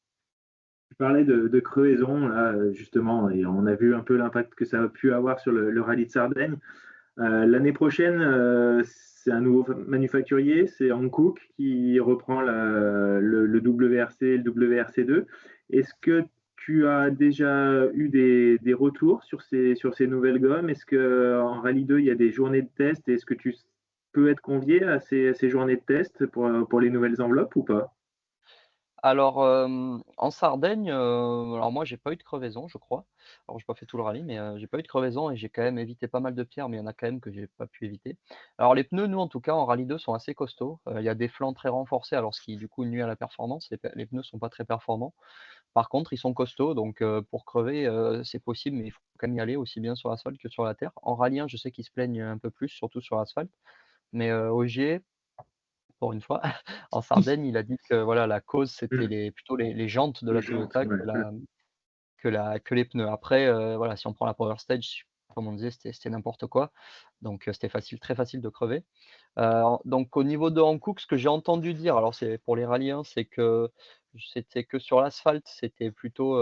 Speaker 3: Tu parlais de crevaison là, justement, et on a vu un peu l'impact que ça a pu avoir sur le rallye de Sardaigne. L'année prochaine, c'est un nouveau manufacturier, c'est Hankook qui reprend le WRC et le WRC2. Est-ce que tu as déjà eu des retours sur ces nouvelles gommes? Est-ce qu'en Rallye 2, il y a des journées de test? Est-ce que tu peux être convié à ces journées de test pour les nouvelles enveloppes ou pas?
Speaker 2: Alors, en Sardaigne, alors moi j'ai pas eu de crevaison, je crois. Alors j'ai pas fait tout le rallye, mais, j'ai pas eu de crevaison et j'ai quand même évité pas mal de pierres, mais il y en a quand même que j'ai pas pu éviter. Alors les pneus, nous en tout cas en Rallye 2 sont assez costauds. Il y a des flancs très renforcés, alors ce qui du coup nuit à la performance. Les pneus sont pas très performants. Par contre, ils sont costauds, donc, pour crever, c'est possible, mais il faut quand même y aller aussi bien sur l'asphalte que sur la terre. En rallye 1, je sais qu'ils se plaignent un peu plus, surtout sur l'asphalte, mais, au Gier, pour une fois. En Sardaigne, il a dit que voilà, la cause, c'était
Speaker 3: Mmh.
Speaker 2: plutôt les jantes de
Speaker 3: Les
Speaker 2: la
Speaker 3: jantes,
Speaker 2: Toyota
Speaker 3: ouais.
Speaker 2: que les pneus. Après, voilà, si on prend la Power Stage, comme on disait, c'était n'importe quoi. Donc, c'était très facile de crever. Donc au niveau de Hankook, ce que j'ai entendu dire, alors c'est pour les rallyes, hein, c'est que c'était que sur l'asphalte, c'était plutôt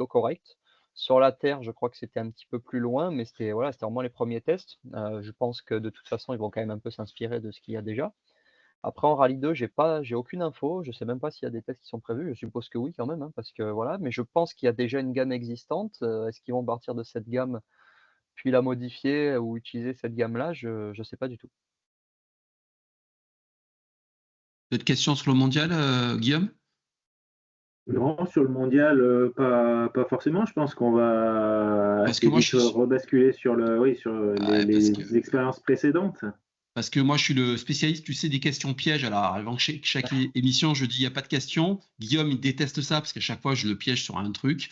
Speaker 2: correct. Sur la terre, je crois que c'était un petit peu plus loin, mais c'était voilà, c'était vraiment les premiers tests. Je pense que de toute façon, ils vont quand même un peu s'inspirer de ce qu'il y a déjà. Après en rallye 2, j'ai aucune info, je sais même pas s'il y a des tests qui sont prévus, je suppose que oui quand même, hein, parce que voilà, mais je pense qu'il y a déjà une gamme existante. Est-ce qu'ils vont partir de cette gamme, puis la modifier ou utiliser cette gamme-là? Je sais pas du tout.
Speaker 1: D'autres questions sur le mondial, Guillaume?
Speaker 3: Non, sur le mondial, pas forcément. Je pense qu'on va
Speaker 1: Parce que
Speaker 3: assez
Speaker 1: moi,
Speaker 3: vite
Speaker 1: je suis
Speaker 3: rebasculer sur
Speaker 1: ouais,
Speaker 3: les expériences précédentes.
Speaker 1: parce que moi, je suis le spécialiste, tu sais, des questions pièges. Alors, avant chaque émission, je dis, il n'y a pas de questions. Guillaume, il déteste ça parce qu'à chaque fois, je le piège sur un truc.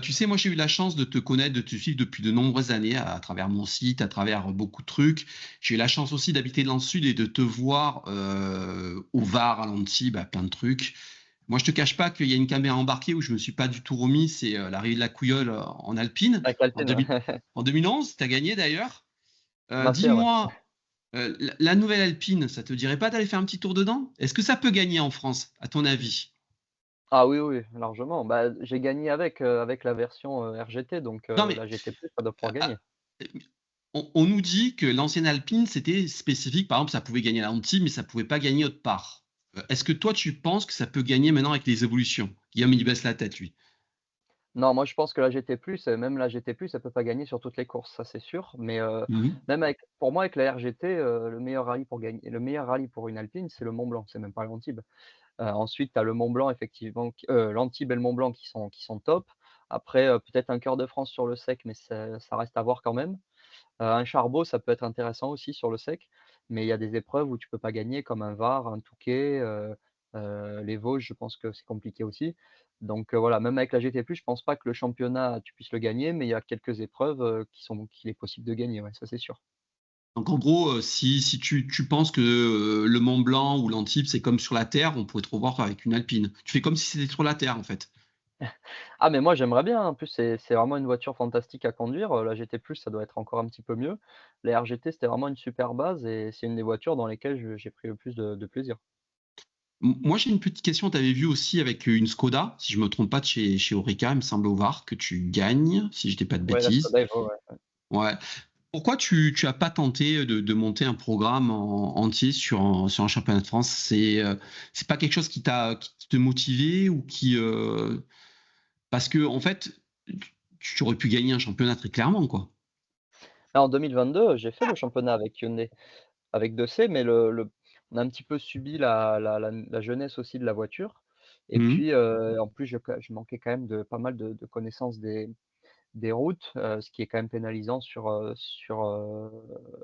Speaker 1: Tu sais, moi, j'ai eu la chance de te connaître, de te suivre depuis de nombreuses années à travers mon site, à travers beaucoup de trucs. J'ai eu la chance aussi d'habiter dans le sud et de te voir au Var, à l'Antibes, à plein de trucs. Moi, je te cache pas qu'il y a une caméra embarquée où je me suis pas du tout remis. C'est l'arrivée de la Couillole en Alpine
Speaker 2: Avec
Speaker 1: en,
Speaker 2: l'Alpine,
Speaker 1: 2000
Speaker 2: ouais.
Speaker 1: en 2011. Tu as gagné d'ailleurs.
Speaker 2: Master, ouais.
Speaker 1: Dis-moi, la nouvelle Alpine, ça te dirait pas d'aller faire un petit tour dedans? Est-ce que ça peut gagner en France, à ton avis?
Speaker 2: Ah oui, oui, largement. Bah, j'ai gagné avec la version, RGT, donc
Speaker 1: Non, mais
Speaker 2: la GT+, ça doit pouvoir gagner.
Speaker 1: on nous dit que l'ancienne Alpine, c'était spécifique. Par exemple, ça pouvait gagner à l'Antibes, mais ça pouvait pas gagner autre part. Est-ce que toi, tu penses que ça peut gagner maintenant avec les évolutions? Guillaume, il baisse la tête, lui.
Speaker 2: Non, moi je pense que la GT+, même la GT+, elle peut pas gagner sur toutes les courses, ça c'est sûr, mais
Speaker 1: Mhm.
Speaker 2: même pour moi avec la RGT, le meilleur rallye pour une Alpine, c'est le Mont Blanc, c'est même pas l'Antibes. Ensuite, tu as le Mont Blanc effectivement l'Antibes et le Mont Blanc qui sont top. Après, peut-être un Cœur de France sur le sec, mais ça reste à voir quand même. Un charbot, ça peut être intéressant aussi sur le sec, mais il y a des épreuves où tu peux pas gagner comme un Var, un Touquet, les Vosges, je pense que c'est compliqué aussi. Donc, voilà, même avec la GT+, je pense pas que le championnat, tu puisses le gagner, mais il y a quelques épreuves, qu'il est possible de gagner, ouais, ça c'est sûr.
Speaker 1: Donc, en gros, si tu penses que le Mont Blanc ou l'Antibes, c'est comme sur la Terre, on pourrait te revoir avec une Alpine. Tu fais comme si c'était sur la Terre, en fait.
Speaker 2: Ah mais moi j'aimerais bien, en plus c'est vraiment une voiture fantastique à conduire, la GT+, ça doit être encore un petit peu mieux. La RGT, c'était vraiment une super base et c'est une des voitures dans lesquelles j'ai pris le plus de plaisir.
Speaker 1: Moi, j'ai une petite question. Tu avais vu aussi avec une Skoda, si je me trompe pas, de chez Orica, il me semble au Var, que tu gagnes, si je dis pas de
Speaker 2: Ouais, la
Speaker 1: bêtises.
Speaker 2: Skoda Evo, ouais.
Speaker 1: Ouais. Pourquoi tu as pas tenté de monter un programme entier sur un championnat de France? C'est pas quelque chose qui te motivait ou parce que en fait, tu aurais pu gagner un championnat très clairement, quoi.
Speaker 2: Là, en 2022, j'ai fait le championnat avec Hyundai, avec 2C, mais on a un petit peu subi la jeunesse aussi de la voiture et
Speaker 1: Mhm.
Speaker 2: puis, en plus, je manquais quand même de pas mal de connaissances des routes, ce qui est quand même pénalisant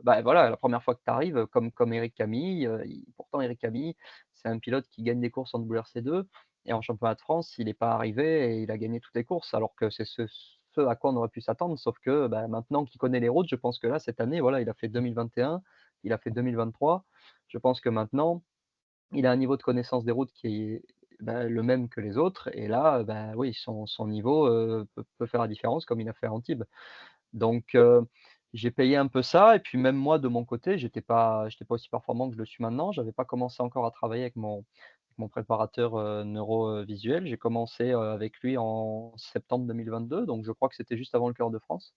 Speaker 2: bah, voilà, la première fois que tu arrives, comme Éric Camille, pourtant Éric Camille, c'est un pilote qui gagne des courses en WRC2 et en championnat de France, il est pas arrivé et il a gagné toutes les courses alors que c'est ce à quoi on aurait pu s'attendre sauf que, bah, maintenant qu'il connaît les routes, je pense que là, cette année, voilà, il a fait 2021, il a fait 2023. Je pense que maintenant il a un niveau de connaissance des routes qui est, bah, le même que les autres et là, bah, oui, son niveau, peut faire la différence comme il a fait à Antibes. Donc j'ai payé un peu ça et puis même moi de mon côté, j'étais pas aussi performant que je le suis maintenant. J'avais pas commencé encore à travailler avec mon préparateur, neurovisuel. J'ai commencé, avec lui en septembre 2022, donc je crois que c'était juste avant le Cœur de France.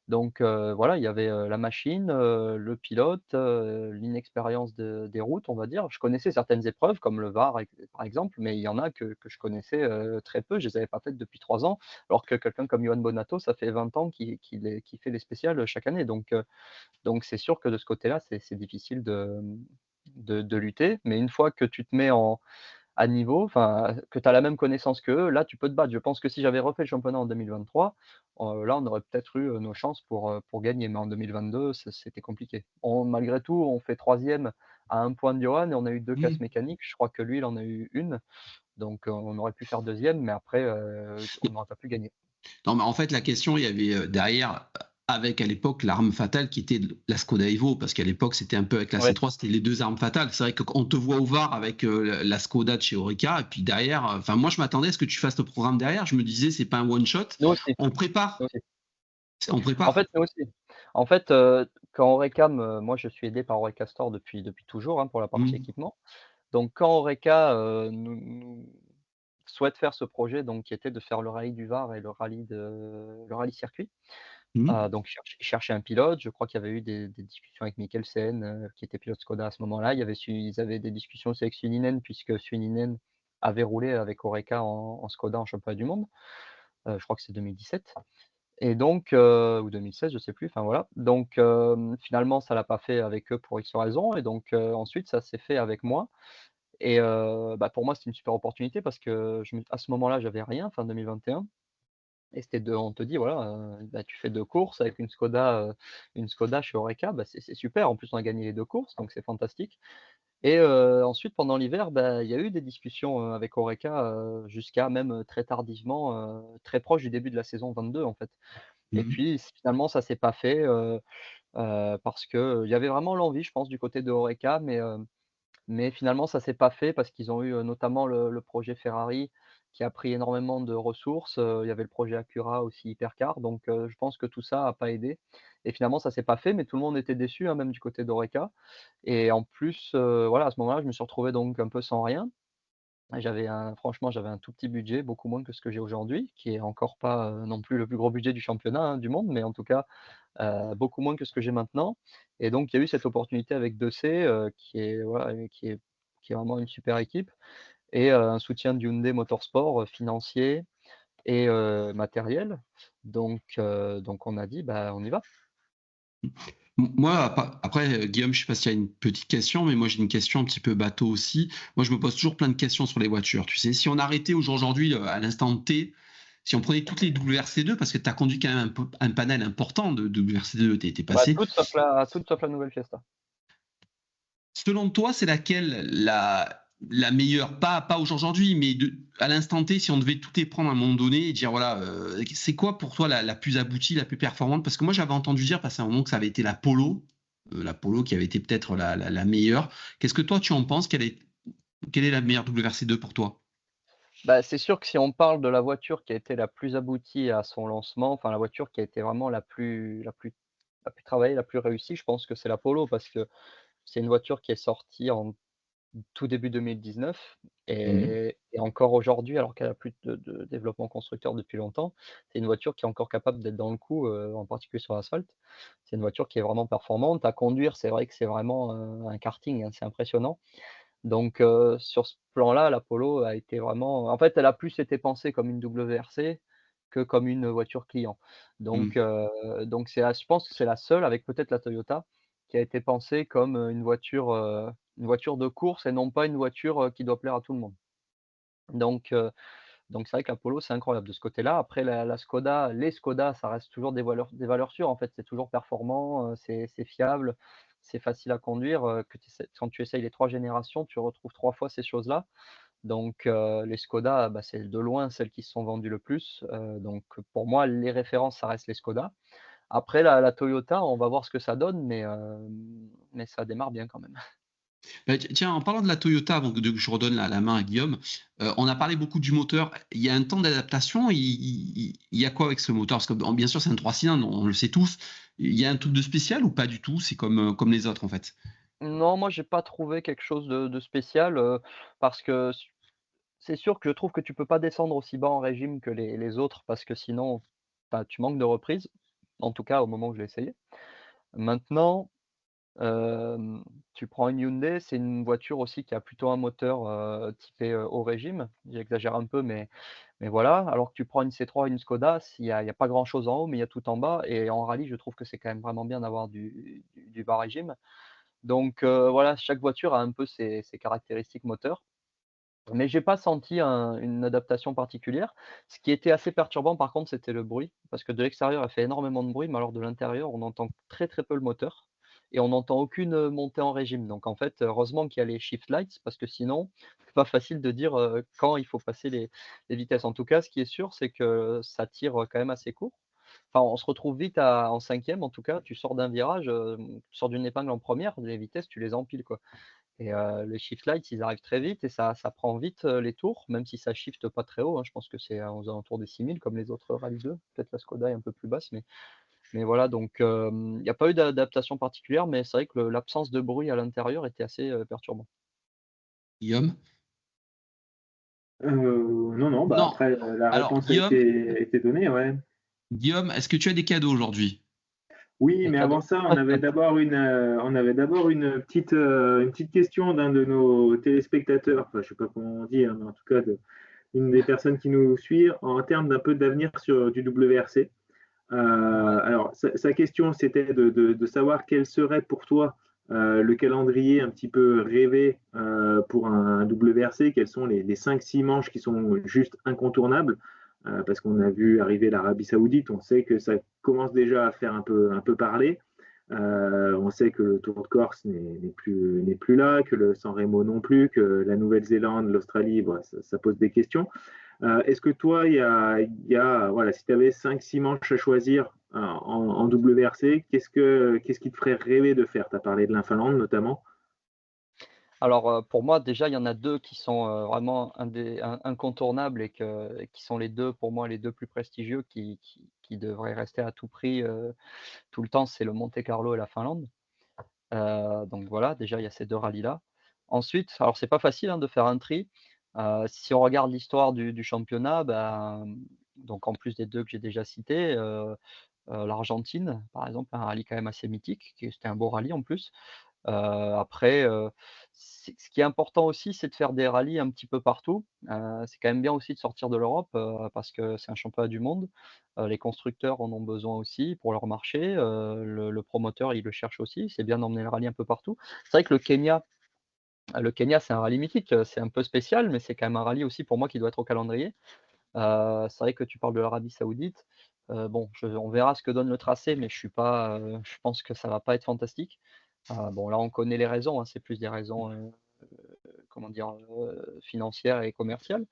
Speaker 2: Donc voilà, il y avait, la machine, le pilote, l'inexpérience des routes, on va dire. Je connaissais certaines épreuves comme le Var par exemple, mais il y en a que je connaissais, très peu. Je les avais pas faites depuis 3 ans, alors que quelqu'un comme Johan Bonato, ça fait 20 ans qu'il fait les spéciales, chaque année. Donc c'est sûr que de ce côté-là, c'est difficile de lutter. Mais une fois que tu te mets à niveau, enfin, que tu as la même connaissance qu'eux, là, tu peux te battre. Je pense que si j'avais refait le championnat en 2023, là, on aurait peut-être eu, nos chances pour gagner, mais en 2022, c'était compliqué. Malgré tout, on fait troisième à 1 point de Johan et on a eu 2 casses
Speaker 1: Mhm.
Speaker 2: mécaniques. Je crois que lui, il en a eu une, donc on aurait pu faire deuxième, mais après, on n'aurait pas pu gagner.
Speaker 1: Non, mais en fait, la question, il y avait derrière. avec à l'époque l'arme fatale qui était la Skoda Evo, parce qu'à l'époque c'était un peu avec la
Speaker 2: Ouais,
Speaker 1: C3, c'était les deux armes fatales. C'est vrai qu'on te voit au VAR avec la Skoda de chez Oreca, et puis derrière, enfin moi je m'attendais à ce que tu fasses le programme derrière. Je me disais c'est pas un one shot,
Speaker 2: nous aussi,
Speaker 1: on
Speaker 2: nous
Speaker 1: prépare,
Speaker 2: aussi.
Speaker 1: on
Speaker 2: En
Speaker 1: prépare.
Speaker 2: fait, nous aussi. En fait, quand Oreca moi je suis aidé par Oreca Store depuis toujours, hein, pour la partie
Speaker 1: Mmh.
Speaker 2: équipement. Donc quand Oreca, nous souhaite faire ce projet, donc qui était de faire le rallye du Var et le rallye circuit.
Speaker 1: Mmh.
Speaker 2: Donc ils cherchaient un pilote. Je crois qu'il y avait eu des discussions avec Mikkelsen, qui était pilote Skoda à ce moment-là. Ils avaient des discussions aussi avec Sunninen puisque Sunninen avait roulé avec Oreca en Skoda en championnat du monde. Je crois que c'est 2017 et donc ou 2016, je sais plus, enfin voilà. Donc finalement ça l'a pas fait avec eux pour X raisons et donc ensuite ça s'est fait avec moi et bah, pour moi c'était une super opportunité parce que à ce moment-là j'avais rien, fin 2021 et c'était on te dit voilà, bah, tu fais 2 courses avec une Skoda chez Oreca, bah, c'est super. En plus, on a gagné les 2 courses, donc c'est fantastique et ensuite pendant l'hiver, bah, il y a eu des discussions, avec Oreca, jusqu'à même, très tardivement, très proche du début de la saison 22 en fait et
Speaker 1: Mmh.
Speaker 2: puis finalement ça s'est pas fait, parce qu'il y avait vraiment l'envie je pense du côté de Oreca mais finalement, ça s'est pas fait parce qu'ils ont eu, notamment le projet Ferrari qui a pris énormément de ressources, il y avait le projet Acura aussi Hypercar donc je pense que tout ça a pas aidé et finalement ça s'est pas fait mais tout le monde était déçu, hein, même du côté d'Oreca et en plus, voilà, à ce moment-là, je me suis retrouvé donc un peu sans rien. Franchement, j'avais un tout petit budget, beaucoup moins que ce que j'ai aujourd'hui, qui est encore pas, non plus le plus gros budget du championnat, hein, du monde, mais en tout cas, beaucoup moins que ce que j'ai maintenant et donc il y a eu cette opportunité avec 2C, qui est voilà, qui est vraiment une super équipe et un soutien de Hyundai Motorsport, financier et matériel donc on a dit: «Bah, on y va».
Speaker 1: Moi, après, Guillaume, je sais pas s'il y a une petite question, mais moi j'ai une question un petit peu bateau aussi. Moi, je me pose toujours plein de questions sur les voitures. Tu sais, si on arrêtait aujourd'hui, à l'instant T, si on prenait toutes les WRC2, parce que tu as conduit quand même un panel important de WRC2, tu es
Speaker 2: Bah,
Speaker 1: passé.
Speaker 2: toute sauf la nouvelle Fiesta.
Speaker 1: Selon toi, c'est laquelle la meilleure? Pas aujourd'hui, mais à l'instant T, si on devait tout y prendre à un moment donné et dire voilà, c'est quoi pour toi la plus aboutie, la plus performante? Parce que moi, j'avais entendu dire, parce qu'à un moment, que ça avait été la Polo qui avait été peut-être la meilleure. Qu'est-ce que toi, tu en penses? Quelle est la meilleure WRC2 pour toi?
Speaker 2: Bah, c'est sûr que si on parle de la voiture qui a été la plus aboutie à son lancement, enfin la voiture qui a été vraiment la plus travaillée, la plus réussie, je pense que c'est la Polo parce que c'est une voiture qui est sortie en tout début 2019
Speaker 1: Mmh.
Speaker 2: et encore aujourd'hui, alors qu'elle a plus de développement constructeur depuis longtemps, c'est une voiture qui est encore capable d'être dans le coup, en particulier sur l'asphalte. C'est une voiture qui est vraiment performante. À conduire, c'est vrai que c'est vraiment, un karting, hein, c'est impressionnant. Donc sur ce plan-là, la Polo a été vraiment en fait, elle a plus été pensée comme une WRC que comme une voiture client.
Speaker 1: Mmh.
Speaker 2: Donc je pense que c'est la seule avec peut-être la Toyota qui a été pensée comme, une voiture de course et non pas une voiture, qui doit plaire à tout le monde. Donc heu, donc c'est vrai que la Polo, c'est incroyable de ce côté-là. Après la Skoda, les Skoda, ça reste toujours des valeurs sûres en fait. C'est toujours performant, c'est fiable, c'est facile à conduire, quand tu essayes les 3 générations, tu retrouves 3 fois ces choses-là. Donc les Skoda, bah, c'est de loin celles qui se sont vendues le plus, donc pour moi, les références, ça reste les Skoda. Après la Toyota, on va voir ce que ça donne, mais ça démarre bien quand même.
Speaker 1: Bah, tiens, en parlant de la Toyota, avant que je redonne la main à Guillaume, on a parlé beaucoup du moteur. Il y a un temps d'adaptation. Il y a quoi avec ce moteur? Parce que bon, bien sûr, c'est un 3 cylindres, on le sait tous. Il y a un truc de spécial ou pas du tout? C'est comme les autres, en fait?
Speaker 2: Non, moi, j'ai pas trouvé quelque chose de spécial, parce que c'est sûr que je trouve que tu peux pas descendre aussi bas en régime que les autres parce que sinon, bah, tu manques de reprise. En tout cas, au moment où je l'ai essayé. Maintenant, tu prends une Hyundai, c'est une voiture aussi qui a plutôt un moteur, typé, haut régime. J'exagère un peu, mais voilà. Alors que tu prends une C3 et une Skoda, il y a pas grand chose en haut, mais il y a tout en bas et en rallye, je trouve que c'est quand même vraiment bien d'avoir du bas régime. Donc voilà, chaque voiture a un peu ses caractéristiques moteurs. Mais j'ai pas senti une adaptation particulière. Ce qui était assez perturbant par contre, c'était le bruit, parce que de l'extérieur, elle fait énormément de bruit, mais alors de l'intérieur, on entend très, très peu le moteur et on n'entend aucune, montée en régime. Donc en fait, heureusement qu'il y a les shift lights parce que sinon, c'est pas facile de dire, quand il faut passer les vitesses. En tout cas, ce qui est sûr, c'est que ça tire, quand même assez court. enfin, on se retrouve vite en cinquième, en tout cas. Tu sors d'un virage, tu sors d'une épingle en première, les vitesses, tu les empiles, quoi. Et les shift lights, ils arrivent très vite et ça prend vite les tours, même si ça shifte pas très haut, hein. Je pense que c'est aux alentours des 6000 comme les autres Rally 2. Peut-être la Skoda est un peu plus basse, mais voilà, donc il n'y a pas eu d'adaptation particulière, mais c'est vrai que l'absence de bruit à l'intérieur était assez perturbant.
Speaker 1: Guillaume?
Speaker 3: Non, non, bah
Speaker 1: Non.
Speaker 3: après, la
Speaker 1: Alors,
Speaker 3: réponse a été donnée, ouais.
Speaker 1: Guillaume, est-ce que tu as des cadeaux aujourd'hui?
Speaker 3: Oui,
Speaker 2: Les
Speaker 3: mais avant
Speaker 2: cadeaux.
Speaker 3: ça, on avait d'abord une petite question d'un de nos téléspectateurs, enfin, je sais pas comment on dit, hein, mais en tout cas, une des personnes qui nous suit en termes d'un peu d'avenir sur du WRC.
Speaker 2: Ouais.
Speaker 3: Alors, sa question, c'était de savoir quel serait pour toi le calendrier un petit peu rêvé pour un WRC, quels sont les 5-6 manches qui sont juste incontournables, parce qu'on a vu arriver l'Arabie Saoudite, on sait que ça commence déjà à faire un peu parler. On sait que le Tour de Corse n'est plus là, que le San Remo non plus, que la Nouvelle-Zélande, l'Australie, voilà, ça pose des questions. Est-ce que toi, voilà, si tu avais 5-6 manches à choisir en WRC, qu'est-ce qui te ferait rêver de faire? Tu as parlé de la Finlande notamment.
Speaker 2: Alors, pour moi, déjà, il y en a 2 qui sont, vraiment incontournables et qui sont les 2 pour moi, les 2 plus prestigieux qui devraient rester à tout prix, tout le temps, c'est le Monte-Carlo et la Finlande. Donc voilà, déjà, il y a ces 2 rallyes-là. Ensuite, alors c'est pas facile, hein, de faire un tri. Si on regarde l'histoire du championnat, donc en plus des 2 que j'ai déjà cités, l'Argentine, par exemple, un rallye quand même assez mythique, c'était un beau rallye en plus. Après, ce qui est important aussi, c'est de faire des rallyes un petit peu partout. C'est quand même bien aussi de sortir de l'Europe, parce que c'est un championnat du monde. Les constructeurs en ont besoin aussi pour leur marché, le promoteur, il le cherche aussi. C'est bien d'emmener le rallye un peu partout. C'est vrai que le Kenya, c'est un rallye mythique, c'est un peu spécial, mais c'est quand même un rallye aussi pour moi qui doit être au calendrier. C'est vrai que tu parles de l'Arabie Saoudite. Bon, on verra ce que donne le tracé, mais je pense que ça va pas être fantastique. Bon, là, on connaît les raisons, hein, c'est plus des raisons, comment dire? Financières et commerciales.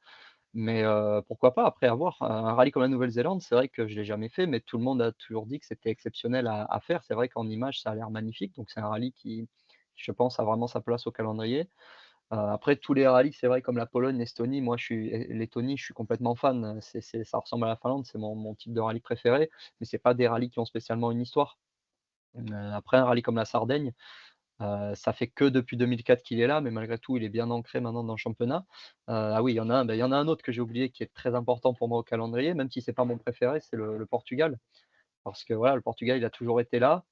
Speaker 2: Mais pourquoi pas? Après, à voir. Un rallye comme la Nouvelle-Zélande, c'est vrai que je l'ai jamais fait, mais tout le monde a toujours dit que c'était exceptionnel à faire. C'est vrai qu'en image, ça a l'air magnifique, donc c'est un rallye qui, je pense, a vraiment sa place au calendrier. Après tous les rallyes, c'est vrai comme la Pologne, l'Estonie, moi Lettonie, je suis complètement fan, ça ressemble à la Finlande, c'est mon type de rallye préféré, mais c'est pas des rallyes qui ont spécialement une histoire. Après un rallye comme la Sardaigne, ça fait que depuis 2004 qu'il est là, mais malgré tout, il est bien ancré maintenant dans le championnat. Ah oui, il y en a un autre que j'ai oublié qui est très important pour moi au calendrier, même si c'est pas mon préféré, c'est le Portugal. Parce que voilà, le Portugal, il a toujours été là.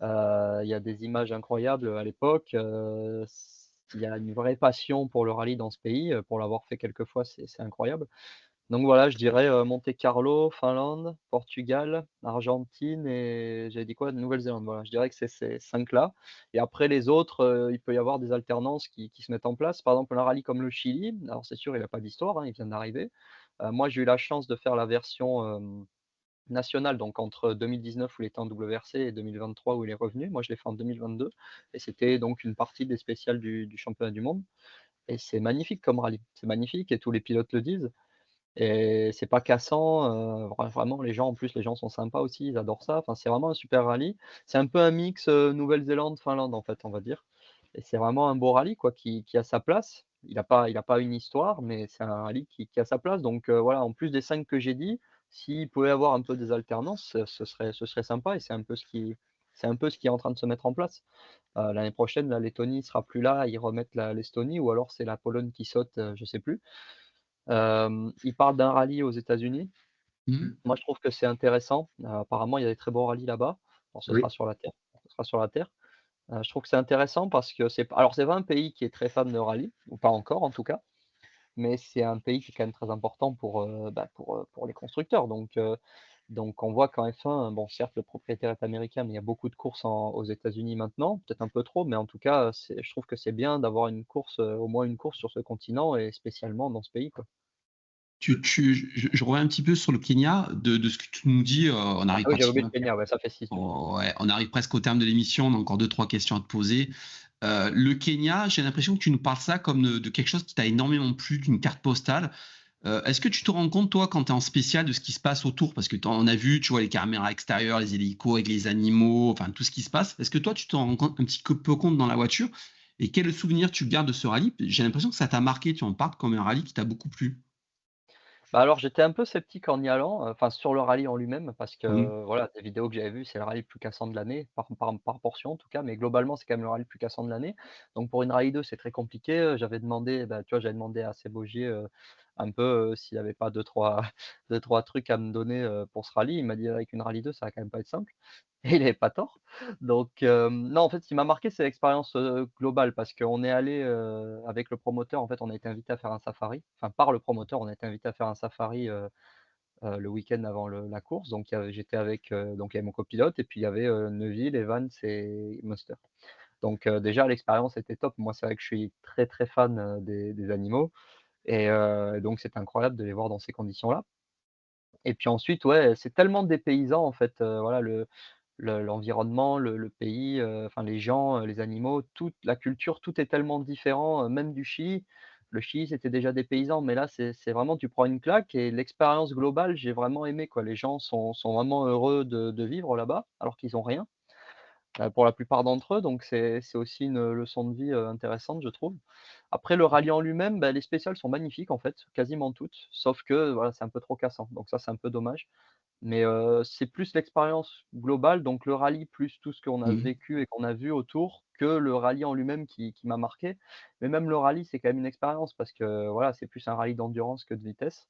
Speaker 2: Il y a des images incroyables à l'époque, il y a une vraie passion pour le rallye dans ce pays, pour l'avoir fait quelques fois, c'est incroyable. Donc voilà, je dirais, Monte-Carlo, Finlande, Portugal, Argentine et j'avais dit quoi? Nouvelle-Zélande, voilà. Je dirais que c'est ces 5 là et après les autres, il peut y avoir des alternances qui se mettent en place. Par exemple, un rallye comme le Chili, alors c'est sûr, il a pas d'histoire, hein, il vient d'arriver. Moi, j'ai eu la chance de faire la version, national, donc entre 2019 où il était en WRC et 2023 où il est revenu. Moi, je l'ai fait en 2022 et c'était donc une partie des spéciales du championnat du monde et c'est magnifique comme rallye. C'est magnifique et tous les pilotes le disent et c'est pas cassant, vraiment les gens en plus, les gens sont sympas aussi, ils adorent ça. Enfin, c'est vraiment un super rallye. C'est un peu un mix, Nouvelle-Zélande, Finlande, en fait, on va dire et c'est vraiment un beau rallye quoi qui a sa place. Il a pas une histoire, mais c'est un rallye qui a sa place donc voilà, en plus des 5 que j'ai dit, s'il pouvait y avoir un peu des alternances, ce serait sympa et c'est un peu ce qui est en train de se mettre en place. L'année prochaine, la Lettonie sera plus là, ils remettent l'Estonie ou alors c'est la Pologne qui saute, je sais plus. Ils parlent d'un rallye aux États-Unis.
Speaker 1: Mmh.
Speaker 2: Moi, je trouve que c'est intéressant. Apparemment, il y a des très beaux rallyes là-bas. Alors ce sera
Speaker 3: Oui.
Speaker 2: sur la terre, ce sera sur la terre. Je trouve que c'est intéressant parce que c'est pas un pays qui est très fan de rallye, ou pas encore en tout cas, mais c'est un pays qui est quand même très important pour les constructeurs. Donc on voit qu'en F1, bon certes le propriétaire est américain, mais il y a beaucoup de courses aux États-Unis maintenant, peut-être un peu trop, mais en tout cas, je trouve que c'est bien d'avoir une course, au moins une course sur ce continent et spécialement dans ce pays, quoi.
Speaker 1: Je reviens un petit peu sur le Kenya, de ce que tu nous dis, on
Speaker 2: Ah
Speaker 1: arrive
Speaker 2: oui, j'avais oublié
Speaker 1: pratiquement
Speaker 2: le Kenya, ouais, ça fait 6 du coup.
Speaker 1: ouais, on arrive presque au terme de l'émission, on a encore 2-3 questions à te poser. Le Kenya, j'ai l'impression que tu nous parles ça comme de quelque chose qui t'a énormément plu, d'une carte postale. Est-ce que tu te rends compte, toi, quand tu es en spécial, de ce qui se passe autour? Parce que on a vu, tu vois, les caméras extérieures, les hélicos avec les animaux, enfin tout ce qui se passe. Est-ce que toi, tu t'en rends compte, un petit peu compte dans la voiture? Et quel souvenir tu gardes de ce rallye? J'ai l'impression que ça t'a marqué, tu en parles comme un rallye qui t'a beaucoup plu.
Speaker 2: Bah, alors j'étais un peu sceptique en y allant, enfin sur le rallye en lui-même parce
Speaker 1: Mmh.
Speaker 2: que voilà, des vidéos que j'avais vues, c'est le rallye le plus cassant de l'année, par portion en tout cas, mais globalement, c'est quand même le rallye le plus cassant de l'année. Donc pour une rallye 2 c'est très compliqué, j'avais demandé, bah, tu vois, j'avais demandé à Seb Ogier, un peu, s'il avait pas deux trois trucs à me donner, pour ce rallye. Il m'a dit: «Avec une rallye 2 ça va quand même pas être simple» et il avait pas tort. Donc non, en fait, ce qui m'a marqué, c'est l'expérience, globale parce qu'on est allé, avec le promoteur, en fait, on a été invité à faire un safari, enfin par le promoteur, on a été invité à faire un safari, le week-end avant la course. Donc j'étais avec, donc il y avait mon copilote et puis il y avait, Neuville, Evans et Munster. Donc déjà l'expérience était top. Moi, c'est vrai que je suis très, très fan, des animaux et donc c'est incroyable de les voir dans ces conditions-là. Et puis ensuite, ouais, c'est tellement dépaysant en fait, voilà l'environnement, le pays, enfin les gens, les animaux, toute la culture, tout est tellement différent, même du Chili. Le Chili, c'était déjà dépaysant, mais là, c'est vraiment tu prends une claque et l'expérience globale, j'ai vraiment aimé quoi. Les gens sont vraiment heureux de vivre là-bas, alors qu'ils ont rien, pour la plupart d'entre eux, donc c'est aussi une leçon de vie, intéressante, je trouve. Après le rallye en lui-même, bah, les spéciales sont magnifiques en fait, quasiment toutes, sauf que voilà, c'est un peu trop cassant, donc ça, c'est un peu dommage. Mais c'est plus l'expérience globale, donc le rallye plus tout ce qu'on a
Speaker 1: Mmh.
Speaker 2: vécu et qu'on a vu autour, que le rallye en lui-même qui m'a marqué. Mais même le rallye, c'est quand même une expérience parce que voilà, c'est plus un rallye d'endurance que de vitesse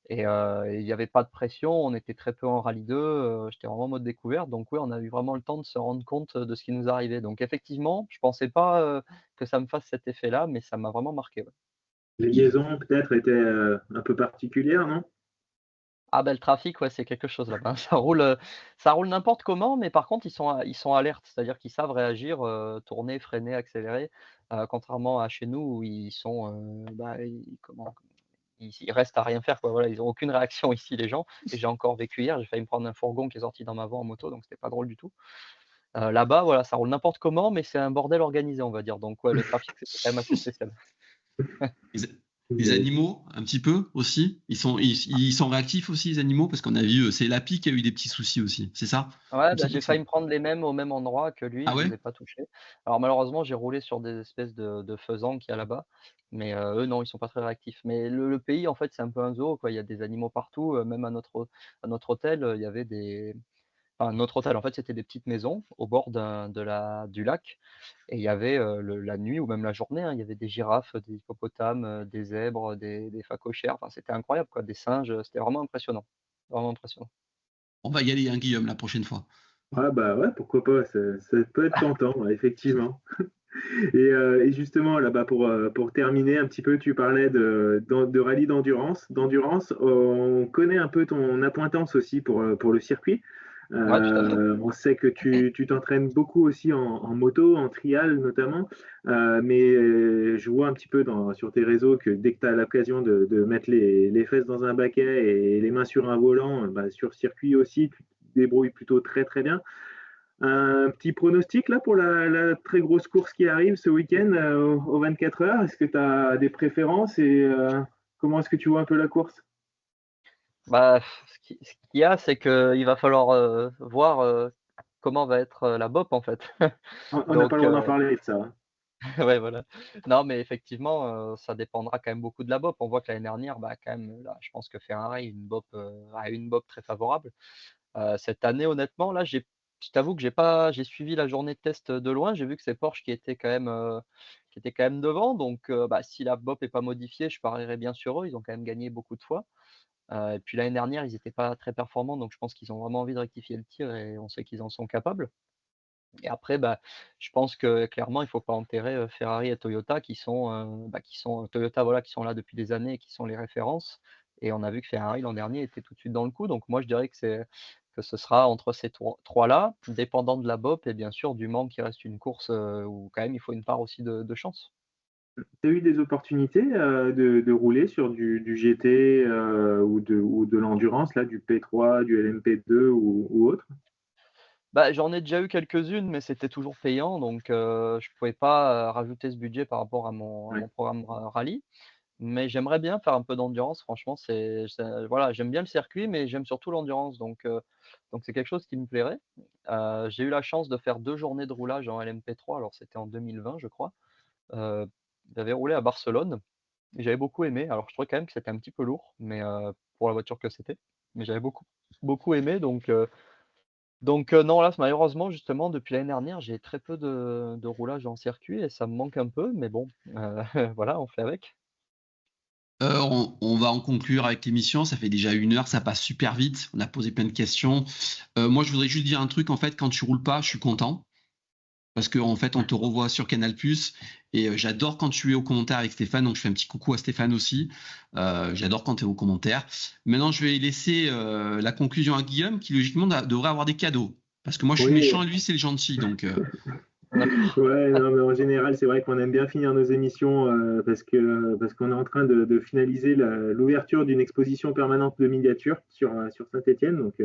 Speaker 2: et il y avait pas de pression, on était très peu en rallye 2, j'étais vraiment en mode découverte donc oui, on a eu vraiment le temps de se rendre compte, de ce qui nous arrivait. Donc effectivement, je pensais pas, que ça me fasse cet effet-là, mais ça m'a vraiment marqué, ouais.
Speaker 3: Les liaisons peut-être étaient, un peu particulières, non?
Speaker 2: Ah bah, le trafic, ouais, c'est quelque chose là-bas. Ça roule n'importe comment, mais par contre, ils sont alertes, c'est-à-dire qu'ils savent réagir, tourner, freiner, accélérer, contrairement à chez nous où ils sont, bah, ils restent à rien faire, quoi. Voilà, ils ont aucune réaction ici, les gens et j'ai encore vécu hier, j'ai failli me prendre un fourgon qui est sorti dans ma voie en moto, donc c'était pas drôle du tout. Là-bas, voilà, ça roule n'importe comment, mais c'est un bordel organisé, on va dire, donc ouais, le trafic, c'était quand même assez spécial.
Speaker 1: Les les animaux, un petit peu aussi? Ils sont réactifs aussi, les animaux? Parce qu'on a vu, c'est Lapi qui a eu des petits soucis aussi, c'est ça?
Speaker 2: Ouais,
Speaker 1: Il me
Speaker 2: bah,
Speaker 1: semble
Speaker 2: j'ai
Speaker 1: que c'est
Speaker 2: failli me prendre les mêmes au même endroit que lui,
Speaker 1: ah
Speaker 2: je
Speaker 1: ouais?
Speaker 2: les ai pas touchés. Alors malheureusement, j'ai roulé sur des espèces de faisans qu'il y a là-bas, mais eux non, ils sont pas très réactifs. Mais le pays en fait, c'est un peu un zoo quoi, il y a des animaux partout, même à notre hôtel, il y avait des enfin notre hôtel en fait, c'était des petites maisons au bord du lac et il y avait, la nuit ou même la journée, hein, il y avait des girafes, des hippopotames, des zèbres, des phacochères, enfin c'était incroyable quoi, des singes, c'était vraiment impressionnant, vraiment impressionnant.
Speaker 1: On va y aller, hein, Guillaume, la prochaine fois.
Speaker 3: Ah bah, ouais, pourquoi pas, ça peut être tentant, ouais, effectivement. Et justement, là, bah, pour terminer un petit peu, tu parlais de rallye d'endurance. On connaît un peu ton appointance aussi pour le circuit.
Speaker 2: Ouais, tout à fait.
Speaker 3: On sait que tu t'entraînes beaucoup aussi en moto, en trial notamment. Mais je vois un petit peu sur tes réseaux que dès que tu as l'occasion de mettre les fesses dans un baquet et les mains sur un volant, bah, sur circuit aussi, tu te débrouilles plutôt très très bien. Un petit pronostic là pour la très grosse course qui arrive ce week-end aux 24 heures. Est-ce que tu as des préférences et comment est-ce que tu vois un peu la course?
Speaker 2: Bah, ce qu'il y a, c'est qu'il va falloir, voir, comment va être, la BOP en fait.
Speaker 3: On n'a pas le
Speaker 2: Donc
Speaker 3: droit d'en parler de ça, hein.
Speaker 2: ouais, voilà. Non, mais effectivement, ça dépendra quand même beaucoup de la BOP. On voit que l'année dernière, bah, quand même, là, je pense que Ferrari a une BOP très favorable. Cette année, honnêtement, là, je t'avoue que j'ai suivi la journée de test, de loin. J'ai vu que c'est Porsche qui était quand même devant. Donc bah, si la BOP est pas modifiée, je parierais bien sur eux. Ils ont quand même gagné beaucoup de fois. Et puis l'année dernière, ils étaient pas très performants, donc je pense qu'ils ont vraiment envie de rectifier le tir et on sait qu'ils en sont capables. Et après, bah, je pense que clairement, il faut pas enterrer, Ferrari et Toyota qui sont Toyota, voilà, qui sont là depuis des années et qui sont les références. Et on a vu que Ferrari l'an dernier était tout de suite dans le coup. Donc moi, je dirais que ce sera entre ces trois-là, dépendant de la BOP et bien sûr du Mans qui reste une course, où quand même il faut une part aussi de chance.
Speaker 3: Tu as eu des opportunités de rouler sur du GT ou de l'endurance, là, du P3, du LMP2 ou autre?
Speaker 2: Bah, j'en ai déjà eu quelques-unes, mais c'était toujours payant, donc je pouvais pas, rajouter ce budget par rapport à
Speaker 3: Ouais.
Speaker 2: mon programme rallye. Mais j'aimerais bien faire un peu d'endurance. Franchement, voilà, j'aime bien le circuit, mais j'aime surtout l'endurance. Donc c'est quelque chose qui me plairait. J'ai eu la chance de faire 2 journées de roulage en LMP3. Alors c'était en 2020, je crois. Heu, j'avais roulé à Barcelone et j'avais beaucoup aimé. Alors je trouvais quand même que c'était un petit peu lourd, mais pour la voiture que c'était. Mais j'avais beaucoup aimé. Non, là, malheureusement, justement, depuis l'année dernière, j'ai très peu de roulage en circuit et ça me manque un peu. Mais bon, voilà, on fait avec.
Speaker 1: On va en conclure avec l'émission. Ça fait déjà 1 heure, ça passe super vite. On a posé plein de questions. Moi, je voudrais juste dire un truc. En fait, quand tu roules pas, je suis content parce que en fait, on te revoit sur Canal+. Et j'adore quand tu es aux commentaires avec Stéphane. Donc, je fais un petit coucou à Stéphane aussi. J'adore quand tu es aux commentaires. Maintenant, je vais laisser la conclusion à Guillaume, qui logiquement devrait avoir des cadeaux. Parce que moi, je suis
Speaker 3: Oui,
Speaker 1: méchant et lui, c'est le gentil. Donc,
Speaker 2: D'accord.
Speaker 3: ouais, non, mais en général, c'est vrai qu'on aime bien finir nos émissions parce qu'on est en train de finaliser l'ouverture d'une exposition permanente de miniatures sur Saint-Étienne, donc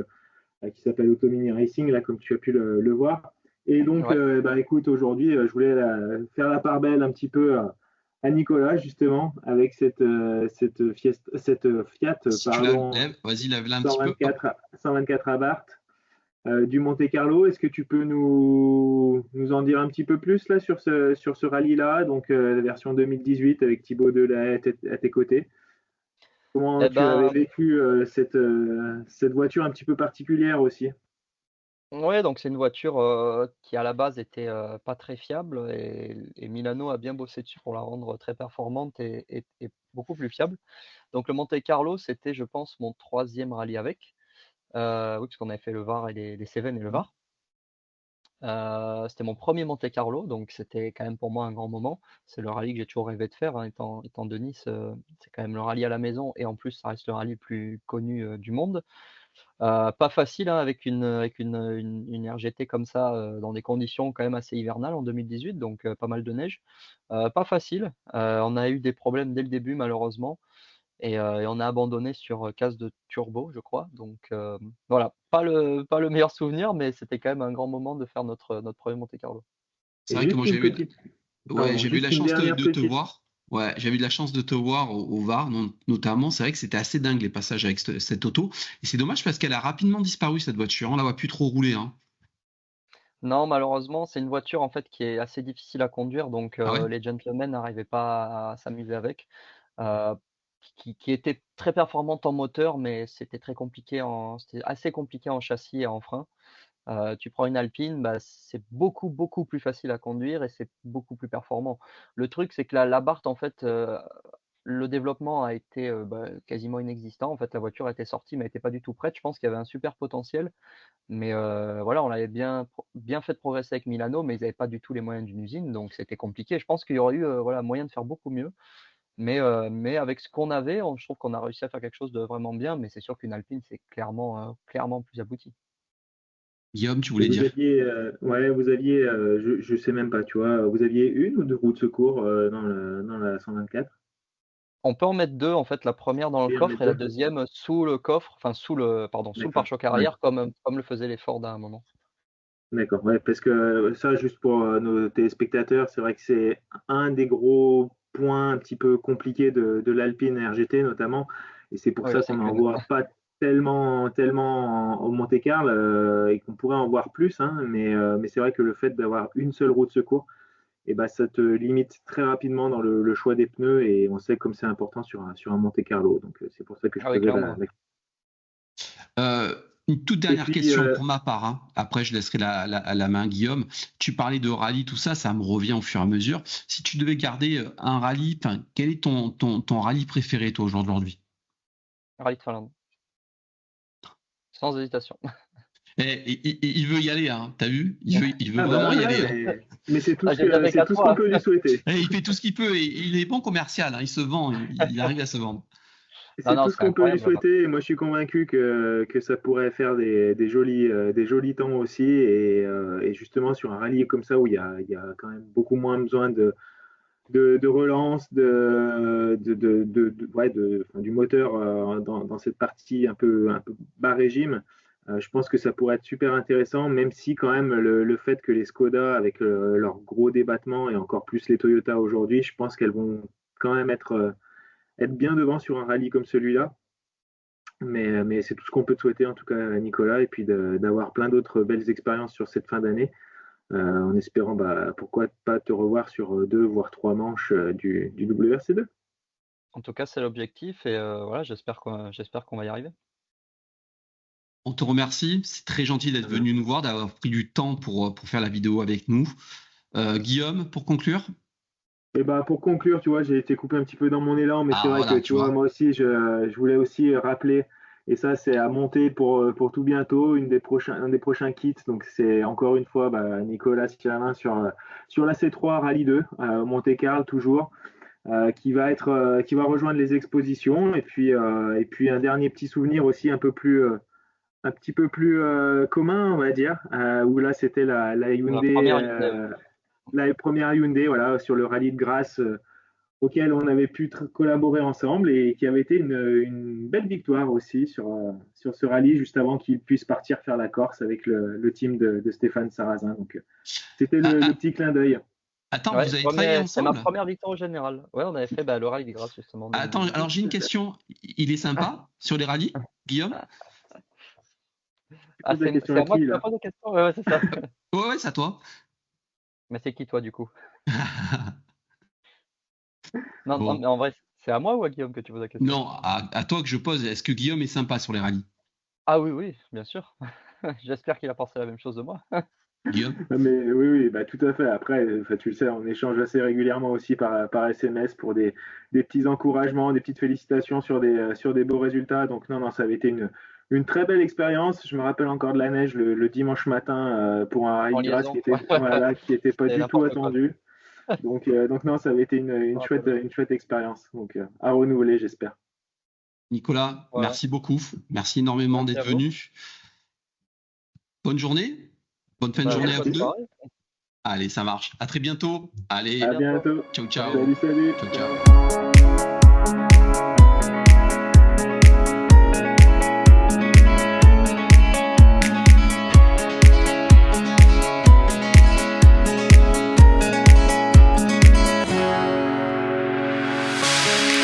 Speaker 3: qui s'appelle Automini Racing, là, comme tu as pu le voir. Et donc,
Speaker 2: Ouais.
Speaker 3: bah, écoute, aujourd'hui, je voulais faire la part belle un petit peu à Nicolas, justement, avec cette Fiat,
Speaker 1: si tu la
Speaker 3: pardon,
Speaker 1: lèves, vas-y, lève-la un petit peu. Hop.
Speaker 3: 124 Abarth du Monte-Carlo. Est-ce que tu peux nous en dire un petit peu plus là sur ce rallye-là, donc la version 2018 avec Thibaut Delahaye à tes côtés? Comment
Speaker 2: Eh
Speaker 3: tu avais
Speaker 2: ben,
Speaker 3: vécu cette voiture un petit peu particulière aussi?
Speaker 2: ouais, donc c'est une voiture, qui à la base était, pas très fiable et Milano a bien bossé dessus pour la rendre très performante et beaucoup plus fiable. Donc le Monte Carlo, c'était, je pense, mon troisième rallye avec. Oui, parce qu'on avait fait le Var et les Cévennes et le Var. C'était mon premier Monte Carlo, donc c'était quand même pour moi un grand moment. C'est le rallye que j'ai toujours rêvé de faire, hein, étant de Nice, c'est quand même le rallye à la maison et en plus ça reste le rallye le plus connu, du monde. Pas facile, hein, avec une RGT comme ça, dans des conditions quand même assez hivernales en 2018, donc pas mal de neige. Pas facile, on a eu des problèmes dès le début malheureusement et on a abandonné sur, casse de turbo, je crois, voilà, pas le meilleur souvenir, mais c'était quand même un grand moment de faire notre 1er Monte Carlo.
Speaker 1: C'est
Speaker 3: Et
Speaker 1: vrai que moi,
Speaker 3: juste une petite, pardon,
Speaker 1: j'avais eu
Speaker 3: juste
Speaker 1: la
Speaker 3: une
Speaker 1: chance
Speaker 3: dernière
Speaker 1: de te
Speaker 3: petite.
Speaker 1: voir. Ouais, j'avais eu de la chance de te voir au Var, notamment. C'est vrai que c'était assez dingue les passages avec cette auto. Et c'est dommage parce qu'elle a rapidement disparu, cette voiture. On la voit plus trop rouler, hein.
Speaker 2: Non, malheureusement, c'est une voiture, en fait, qui est assez difficile à conduire, donc
Speaker 1: Ah ouais?
Speaker 2: les gentlemen n'arrivaient pas à s'amuser avec. Heu, qui était très performante en moteur, mais c'était assez compliqué en châssis et en frein. Tu prends une Alpine, bah, c'est beaucoup, beaucoup plus facile à conduire et c'est beaucoup plus performant. Le truc, c'est que l'Abarth, en fait, le développement a été, quasiment inexistant. En fait, la voiture était sortie, mais elle était pas du tout prête. Je pense qu'il y avait un super potentiel, mais voilà, on l'avait bien fait de progresser avec Milano, mais ils avaient pas du tout les moyens d'une usine, donc c'était compliqué. Je pense qu'il y aurait eu, voilà, moyen de faire beaucoup mieux, mais avec ce qu'on avait, je trouve qu'on a réussi à faire quelque chose de vraiment bien, mais c'est sûr qu'une Alpine, c'est clairement plus abouti.
Speaker 1: Guillaume, tu
Speaker 3: Et
Speaker 1: voulais dire?
Speaker 3: vous aviez, je sais même pas, tu vois, vous aviez une ou deux roues de secours dans la 124?
Speaker 2: On peut en mettre 2 en fait, la première dans le
Speaker 3: Et en
Speaker 2: coffre
Speaker 3: mettre
Speaker 2: et la
Speaker 3: deux?
Speaker 2: deuxième sous le coffre, enfin sous le
Speaker 3: D'accord.
Speaker 2: pare-choc
Speaker 3: Ouais.
Speaker 2: arrière comme le faisaient les Ford à un moment.
Speaker 3: D'accord, ouais, parce que ça, juste pour nos téléspectateurs, c'est vrai que c'est un des gros points un petit peu compliqués de l'Alpine RGT notamment, et c'est pour
Speaker 2: Oui,
Speaker 3: ça
Speaker 2: la
Speaker 3: qu'on n'en
Speaker 2: sécurité.
Speaker 3: voit pas tellement au Monte-Carlo et qu'on pourrait en voir plus, hein, mais c'est vrai que le fait d'avoir une seule roue de secours, et ben, ça te limite très rapidement dans le choix des pneus, et on sait comme c'est important sur un Monte-Carlo, donc c'est pour ça que je
Speaker 2: Ah oui,
Speaker 3: posais
Speaker 2: clairement, ouais.
Speaker 1: Euh, une toute
Speaker 3: Et
Speaker 1: dernière
Speaker 3: puis,
Speaker 1: question pour ma part, hein. Après, je laisserai la main à Guillaume. Tu parlais de rallye, tout ça, ça me revient au fur et à mesure. Si tu devais garder un rallye, quel est ton rallye préféré, toi, aujourd'hui?
Speaker 2: Rallye de Finlande, sans hésitation.
Speaker 1: Il veut y aller, hein. T'as vu? Il veut
Speaker 3: ah bah
Speaker 1: vraiment y
Speaker 3: ouais, ouais,
Speaker 1: aller, hein.
Speaker 3: mais c'est tout
Speaker 2: Ah,
Speaker 3: ce
Speaker 2: j'ai déjà
Speaker 3: que
Speaker 2: fait
Speaker 3: c'est
Speaker 2: 4
Speaker 3: tout ce qu'on
Speaker 2: fois,
Speaker 3: peut lui
Speaker 2: hein.
Speaker 3: souhaiter.
Speaker 1: Et il fait tout ce qu'il peut et il est bon commercial, hein. Il se vend, il arrive à se vendre.
Speaker 2: Non,
Speaker 3: C'est
Speaker 2: non,
Speaker 3: tout ce
Speaker 2: c'est
Speaker 3: qu'on peut lui
Speaker 2: incroyable là-bas.
Speaker 3: souhaiter. Et moi, je suis convaincu que ça pourrait faire des jolis temps aussi. Et justement, sur un rallye comme ça, où il y a quand même beaucoup moins besoin de relance, enfin, du moteur dans cette partie un peu bas régime, je pense que ça pourrait être super intéressant, même si quand même le fait que les Skoda, avec leur gros débattement, et encore plus les Toyota aujourd'hui, je pense qu'elles vont quand même être être bien devant sur un rallye comme celui-là. Mais c'est tout ce qu'on peut te souhaiter, en tout cas, Nicolas, et puis d'avoir plein d'autres belles expériences sur cette fin d'année, en espérant, pourquoi pas te revoir sur 2 voire 3 manches du WRC2.
Speaker 2: En tout cas, c'est l'objectif et voilà, j'espère qu'on va y arriver.
Speaker 1: On te remercie, c'est très gentil d'être venu nous voir, d'avoir pris du temps pour faire la vidéo avec nous. Guillaume, pour conclure?
Speaker 3: Et pour conclure, tu vois, j'ai été coupé un petit peu dans mon élan, mais c'est vrai
Speaker 1: voilà,
Speaker 3: que tu vois, moi aussi, je voulais aussi rappeler, et ça, c'est à monter pour tout bientôt, un des prochains kits. Donc, c'est encore une fois Nicolas qui a la main sur la C3 Rallye 2, Monte-Carlo toujours, qui va rejoindre les expositions. Et puis un dernier petit souvenir aussi un petit peu plus commun, on va dire, où là, c'était la Hyundai. La première Hyundai, voilà, sur le rallye de Grasse auquel on avait pu collaborer ensemble et qui avait été une belle victoire aussi sur ce rallye juste avant qu'il puisse partir faire la Corse avec le team de Stéphane Sarrazin. Donc, c'était le petit clin d'œil.
Speaker 1: Attends, vous avez travaillé ensemble?
Speaker 2: C'est ma première victoire au général. Ouais, on avait fait le rallye de Grasse justement.
Speaker 1: Attends, alors j'ai une question. Il est sympa sur les rallyes, Guillaume?
Speaker 2: C'est à moi qui pose la question. Ouais, c'est ça.
Speaker 1: Ouais, c'est à toi.
Speaker 2: Mais c'est qui toi du coup? Non, mais en vrai, c'est à moi ou à Guillaume que tu poses la question?
Speaker 1: Non, à toi que je pose. Est-ce que Guillaume est sympa sur les rallyes?
Speaker 2: Ah oui, bien sûr. J'espère qu'il a pensé la même chose de moi.
Speaker 3: Guillaume? Mais oui, tout à fait. Après, tu le sais, on échange assez régulièrement aussi par SMS pour des petits encouragements, des petites félicitations sur des beaux résultats. Donc non, ça avait été une très belle expérience. Je me rappelle encore de la neige le dimanche matin pour un rallye de Grasse qui était pas du tout attendu. Donc non, ça avait été une chouette expérience. Donc à renouveler, j'espère.
Speaker 1: Nicolas, merci beaucoup. Merci énormément d'être venu. Bonne journée. Bonne fin de journée à vous deux. Allez, ça marche. À très bientôt. Allez,
Speaker 3: à bientôt.
Speaker 1: Ciao.
Speaker 3: Salut.
Speaker 1: Ciao.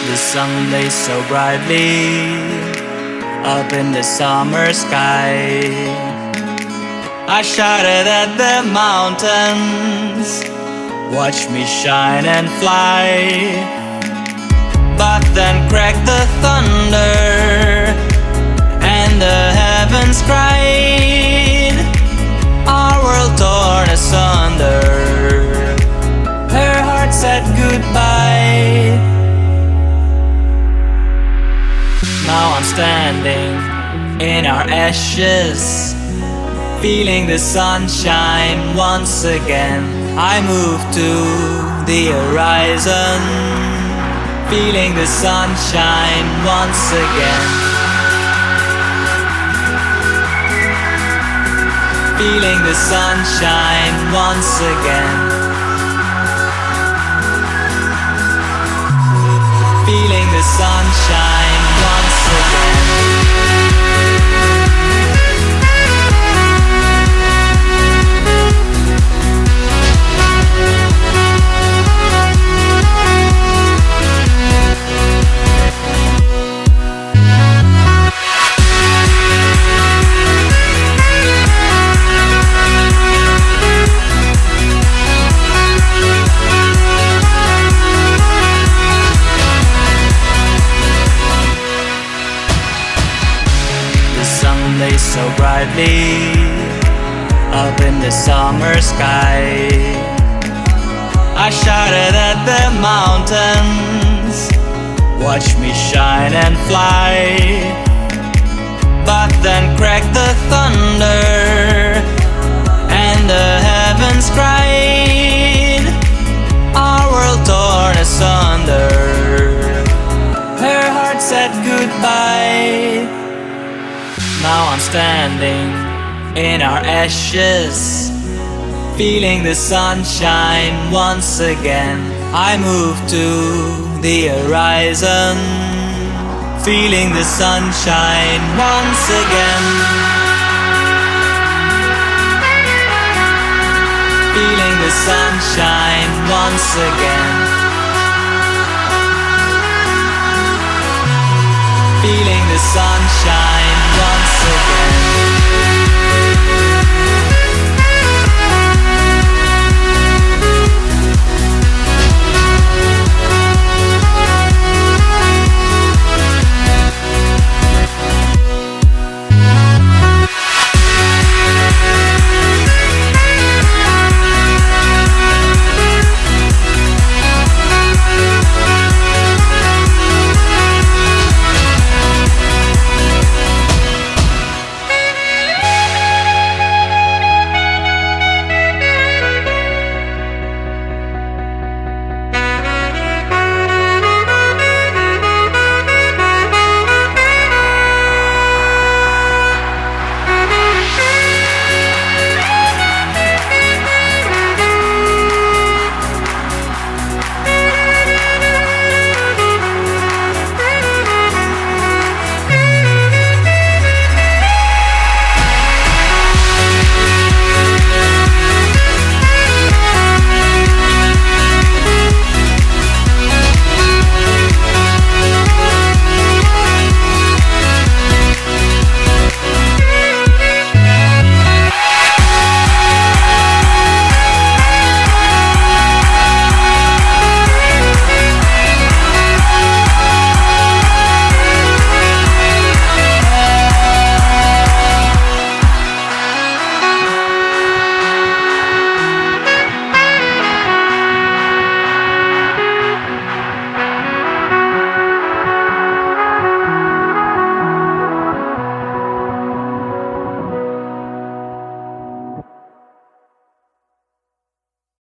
Speaker 4: The sun lays so brightly up in the summer sky. I shouted at the mountains, watch me shine and fly. But then cracked the thunder, and the heavens cried. Our world torn asunder, her heart said goodbye. Now I'm standing in our ashes, feeling the sunshine once again. I move to the horizon, feeling the sunshine once again. Feeling the sunshine once again. Feeling the sunshine once again. So brightly up in the summer sky, I shouted at the mountains, watch me shine and fly. But then cracked the thunder, and the heavens cried. Our world torn asunder, her heart said goodbye. Now I'm standing in our ashes, feeling the sunshine once again. I move to the horizon, feeling the sunshine once again. Feeling the sunshine once again. feeling the sunshine.